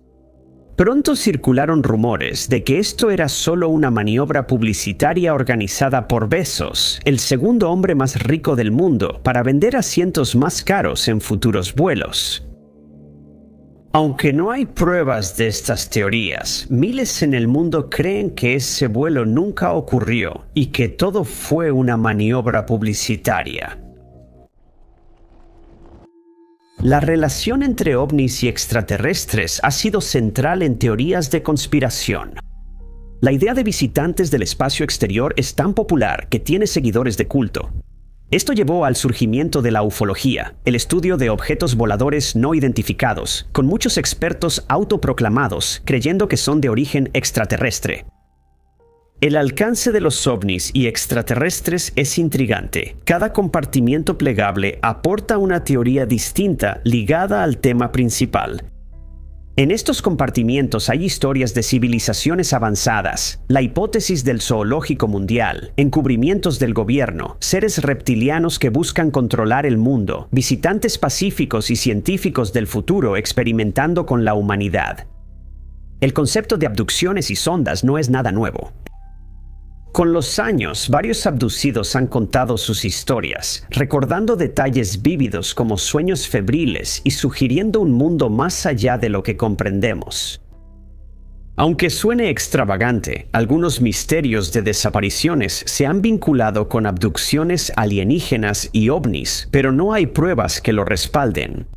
Pronto circularon rumores de que esto era solo una maniobra publicitaria organizada por Bezos, el segundo hombre más rico del mundo, para vender asientos más caros en futuros vuelos. Aunque no hay pruebas de estas teorías, miles en el mundo creen que ese vuelo nunca ocurrió y que todo fue una maniobra publicitaria. La relación entre ovnis y extraterrestres ha sido central en teorías de conspiración. La idea de visitantes del espacio exterior es tan popular que tiene seguidores de culto. Esto llevó al surgimiento de la ufología, el estudio de objetos voladores no identificados, con muchos expertos autoproclamados creyendo que son de origen extraterrestre. El alcance de los ovnis y extraterrestres es intrigante. Cada compartimiento plegable aporta una teoría distinta ligada al tema principal. En estos compartimientos hay historias de civilizaciones avanzadas, la hipótesis del zoológico mundial, encubrimientos del gobierno, seres reptilianos que buscan controlar el mundo, visitantes pacíficos y científicos del futuro experimentando con la humanidad. El concepto de abducciones y sondas no es nada nuevo. Con los años, varios abducidos han contado sus historias, recordando detalles vívidos como sueños febriles y sugiriendo un mundo más allá de lo que comprendemos. Aunque suene extravagante, algunos misterios de desapariciones se han vinculado con abducciones alienígenas y ovnis, pero no hay pruebas que lo respalden.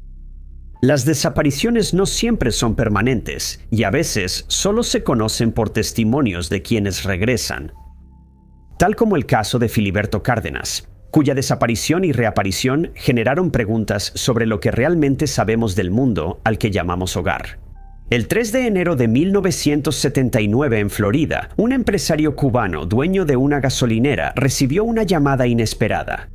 Las desapariciones no siempre son permanentes y a veces solo se conocen por testimonios de quienes regresan. Tal como el caso de Filiberto Cárdenas, cuya desaparición y reaparición generaron preguntas sobre lo que realmente sabemos del mundo al que llamamos hogar. El 3 de enero de 1979 en Florida, un empresario cubano dueño de una gasolinera recibió una llamada inesperada.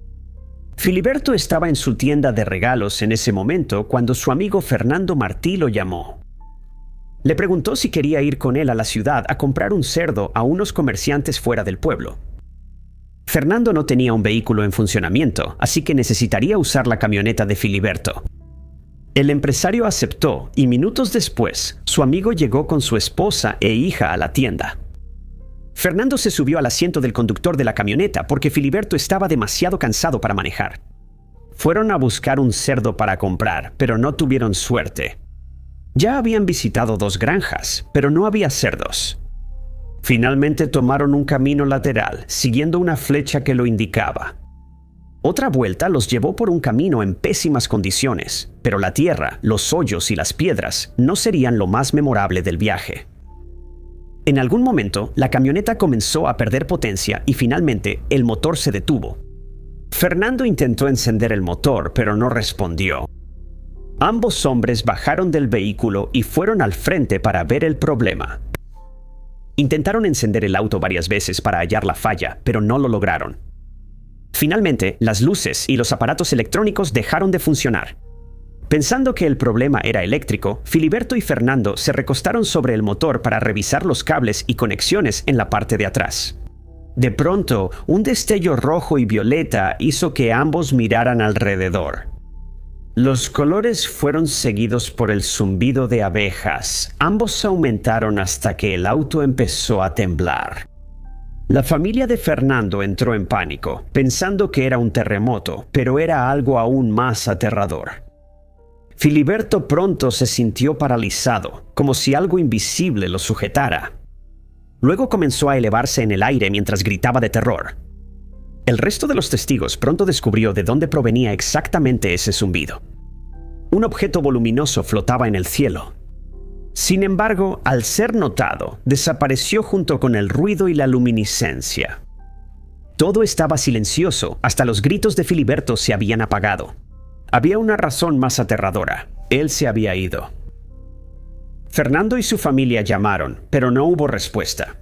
Filiberto estaba en su tienda de regalos en ese momento cuando su amigo Fernando Martí lo llamó. Le preguntó si quería ir con él a la ciudad a comprar un cerdo a unos comerciantes fuera del pueblo. Fernando no tenía un vehículo en funcionamiento, así que necesitaría usar la camioneta de Filiberto. El empresario aceptó y minutos después, su amigo llegó con su esposa e hija a la tienda. Fernando se subió al asiento del conductor de la camioneta porque Filiberto estaba demasiado cansado para manejar. Fueron a buscar un cerdo para comprar, pero no tuvieron suerte. Ya habían visitado 2 granjas, pero no había cerdos. Finalmente tomaron un camino lateral, siguiendo una flecha que lo indicaba. Otra vuelta los llevó por un camino en pésimas condiciones, pero la tierra, los hoyos y las piedras no serían lo más memorable del viaje. En algún momento, la camioneta comenzó a perder potencia y finalmente el motor se detuvo. Fernando intentó encender el motor, pero no respondió. Ambos hombres bajaron del vehículo y fueron al frente para ver el problema. Intentaron encender el auto varias veces para hallar la falla, pero no lo lograron. Finalmente, las luces y los aparatos electrónicos dejaron de funcionar. Pensando que el problema era eléctrico, Filiberto y Fernando se recostaron sobre el motor para revisar los cables y conexiones en la parte de atrás. De pronto, un destello rojo y violeta hizo que ambos miraran alrededor. Los colores fueron seguidos por el zumbido de abejas. Ambos aumentaron hasta que el auto empezó a temblar. La familia de Fernando entró en pánico, pensando que era un terremoto, pero era algo aún más aterrador. Filiberto pronto se sintió paralizado, como si algo invisible lo sujetara. Luego comenzó a elevarse en el aire mientras gritaba de terror. El resto de los testigos pronto descubrió de dónde provenía exactamente ese zumbido. Un objeto voluminoso flotaba en el cielo. Sin embargo, al ser notado, desapareció junto con el ruido y la luminiscencia. Todo estaba silencioso, hasta los gritos de Filiberto se habían apagado. Había una razón más aterradora: él se había ido. Fernando y su familia llamaron, pero no hubo respuesta.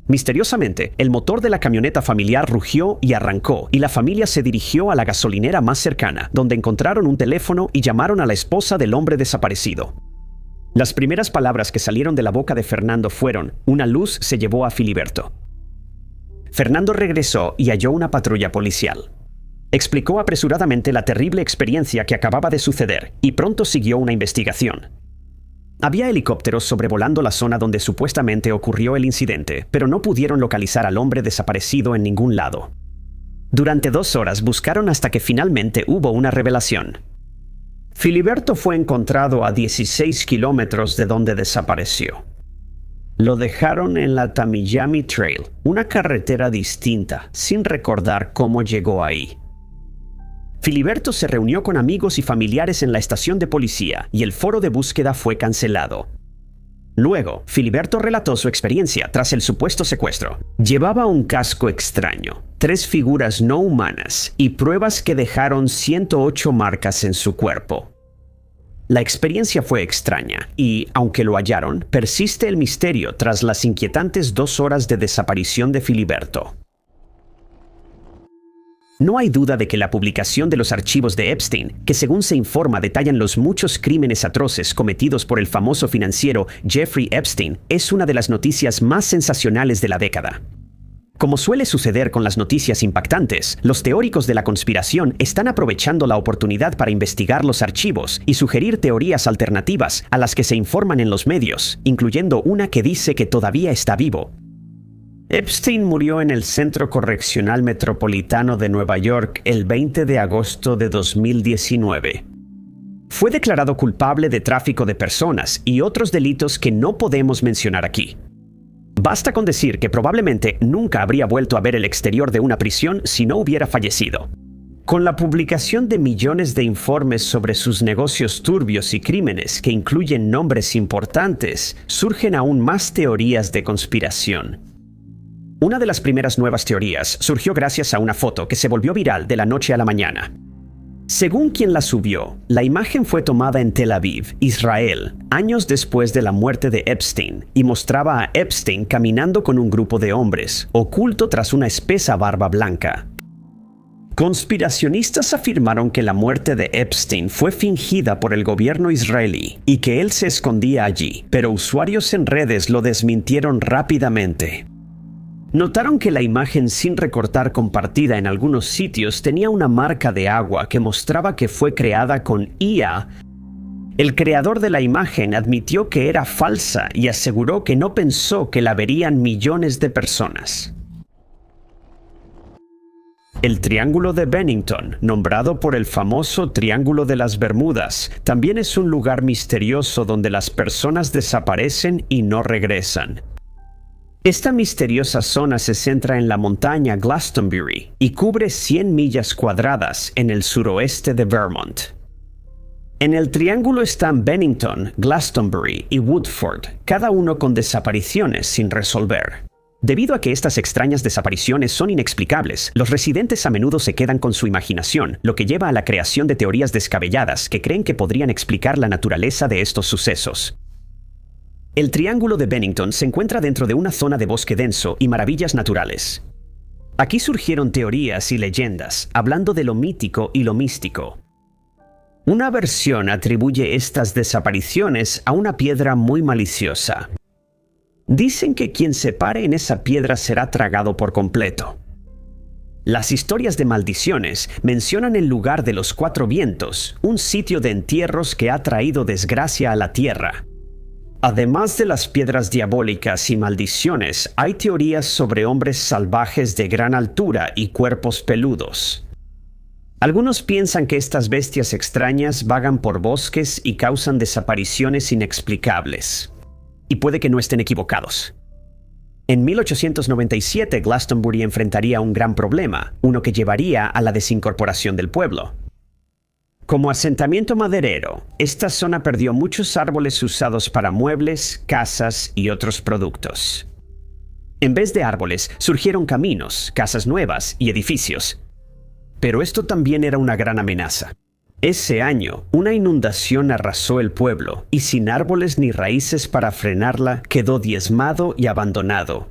Misteriosamente, el motor de la camioneta familiar rugió y arrancó, y la familia se dirigió a la gasolinera más cercana, donde encontraron un teléfono y llamaron a la esposa del hombre desaparecido. Las primeras palabras que salieron de la boca de Fernando fueron: una luz se llevó a Filiberto. Fernando regresó y halló una patrulla policial. Explicó apresuradamente la terrible experiencia que acababa de suceder y pronto siguió una investigación. Había helicópteros sobrevolando la zona donde supuestamente ocurrió el incidente, pero no pudieron localizar al hombre desaparecido en ningún lado. Durante 2 horas buscaron hasta que finalmente hubo una revelación. Filiberto fue encontrado a 16 kilómetros de donde desapareció. Lo dejaron en la Tamiyami Trail, una carretera distinta, sin recordar cómo llegó ahí. Filiberto se reunió con amigos y familiares en la estación de policía y el foro de búsqueda fue cancelado. Luego, Filiberto relató su experiencia tras el supuesto secuestro. Llevaba un casco extraño, 3 figuras no humanas y pruebas que dejaron 108 marcas en su cuerpo. La experiencia fue extraña y, aunque lo hallaron, persiste el misterio tras las inquietantes 2 horas de desaparición de Filiberto. No hay duda de que la publicación de los archivos de Epstein, que según se informa detallan los muchos crímenes atroces cometidos por el famoso financiero Jeffrey Epstein, es una de las noticias más sensacionales de la década. Como suele suceder con las noticias impactantes, los teóricos de la conspiración están aprovechando la oportunidad para investigar los archivos y sugerir teorías alternativas a las que se informan en los medios, incluyendo una que dice que todavía está vivo. Epstein murió en el Centro Correccional Metropolitano de Nueva York el 20 de agosto de 2019. Fue declarado culpable de tráfico de personas y otros delitos que no podemos mencionar aquí. Basta con decir que probablemente nunca habría vuelto a ver el exterior de una prisión si no hubiera fallecido. Con la publicación de millones de informes sobre sus negocios turbios y crímenes que incluyen nombres importantes, surgen aún más teorías de conspiración. Una de las primeras nuevas teorías surgió gracias a una foto que se volvió viral de la noche a la mañana. Según quien la subió, la imagen fue tomada en Tel Aviv, Israel, años después de la muerte de Epstein, y mostraba a Epstein caminando con un grupo de hombres, oculto tras una espesa barba blanca. Conspiracionistas afirmaron que la muerte de Epstein fue fingida por el gobierno israelí y que él se escondía allí, pero usuarios en redes lo desmintieron rápidamente. Notaron que la imagen sin recortar compartida en algunos sitios tenía una marca de agua que mostraba que fue creada con IA. El creador de la imagen admitió que era falsa y aseguró que no pensó que la verían millones de personas. El Triángulo de Bennington, nombrado por el famoso Triángulo de las Bermudas, también es un lugar misterioso donde las personas desaparecen y no regresan. Esta misteriosa zona se centra en la montaña Glastonbury y cubre 100 millas cuadradas en el suroeste de Vermont. En el triángulo están Bennington, Glastonbury y Woodford, cada uno con desapariciones sin resolver. Debido a que estas extrañas desapariciones son inexplicables, los residentes a menudo se quedan con su imaginación, lo que lleva a la creación de teorías descabelladas que creen que podrían explicar la naturaleza de estos sucesos. El Triángulo de Bennington se encuentra dentro de una zona de bosque denso y maravillas naturales. Aquí surgieron teorías y leyendas, hablando de lo mítico y lo místico. Una versión atribuye estas desapariciones a una piedra muy maliciosa. Dicen que quien se pare en esa piedra será tragado por completo. Las historias de maldiciones mencionan el lugar de los Cuatro Vientos, un sitio de entierros que ha traído desgracia a la tierra. Además de las piedras diabólicas y maldiciones, hay teorías sobre hombres salvajes de gran altura y cuerpos peludos. Algunos piensan que estas bestias extrañas vagan por bosques y causan desapariciones inexplicables. Y puede que no estén equivocados. En 1897, Glastonbury enfrentaría un gran problema, uno que llevaría a la desincorporación del pueblo. Como asentamiento maderero, esta zona perdió muchos árboles usados para muebles, casas y otros productos. En vez de árboles, surgieron caminos, casas nuevas y edificios. Pero esto también era una gran amenaza. Ese año, una inundación arrasó el pueblo, y sin árboles ni raíces para frenarla, quedó diezmado y abandonado.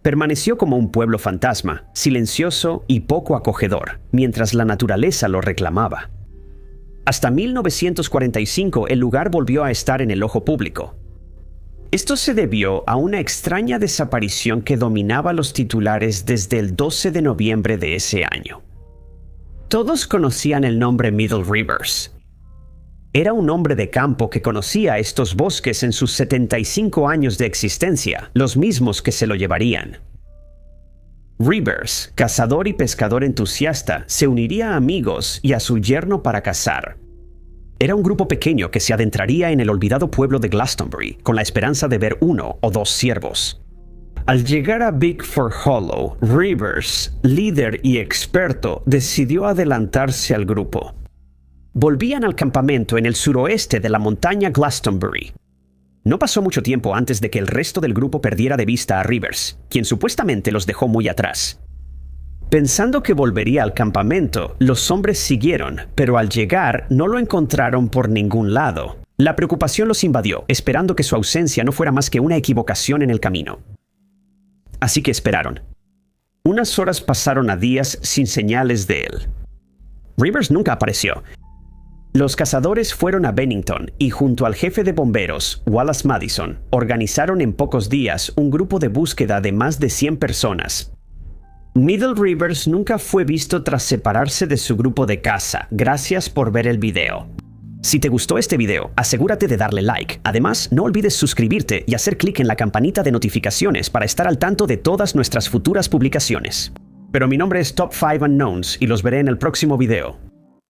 Permaneció como un pueblo fantasma, silencioso y poco acogedor, mientras la naturaleza lo reclamaba. Hasta 1945 el lugar volvió a estar en el ojo público. Esto se debió a una extraña desaparición que dominaba los titulares desde el 12 de noviembre de ese año. Todos conocían el nombre Middle Rivers. Era un hombre de campo que conocía estos bosques en sus 75 años de existencia, los mismos que se lo llevarían. Rivers, cazador y pescador entusiasta, se uniría a amigos y a su yerno para cazar. Era un grupo pequeño que se adentraría en el olvidado pueblo de Glastonbury con la esperanza de ver 1 o 2 ciervos. Al llegar a Bickford Hollow, Rivers, líder y experto, decidió adelantarse al grupo. Volvían al campamento en el suroeste de la montaña Glastonbury. No pasó mucho tiempo antes de que el resto del grupo perdiera de vista a Rivers, quien supuestamente los dejó muy atrás. Pensando que volvería al campamento, los hombres siguieron, pero al llegar no lo encontraron por ningún lado. La preocupación los invadió, esperando que su ausencia no fuera más que una equivocación en el camino. Así que esperaron. Unas horas pasaron a días sin señales de él. Rivers nunca apareció. Los cazadores fueron a Bennington y junto al jefe de bomberos, Wallace Madison, organizaron en pocos días un grupo de búsqueda de más de 100 personas. Middle Rivers nunca fue visto tras separarse de su grupo de caza. Gracias por ver el video. Si te gustó este video, asegúrate de darle like. Además, no olvides suscribirte y hacer clic en la campanita de notificaciones para estar al tanto de todas nuestras futuras publicaciones. Pero mi nombre es Top 5 Unknowns y los veré en el próximo video.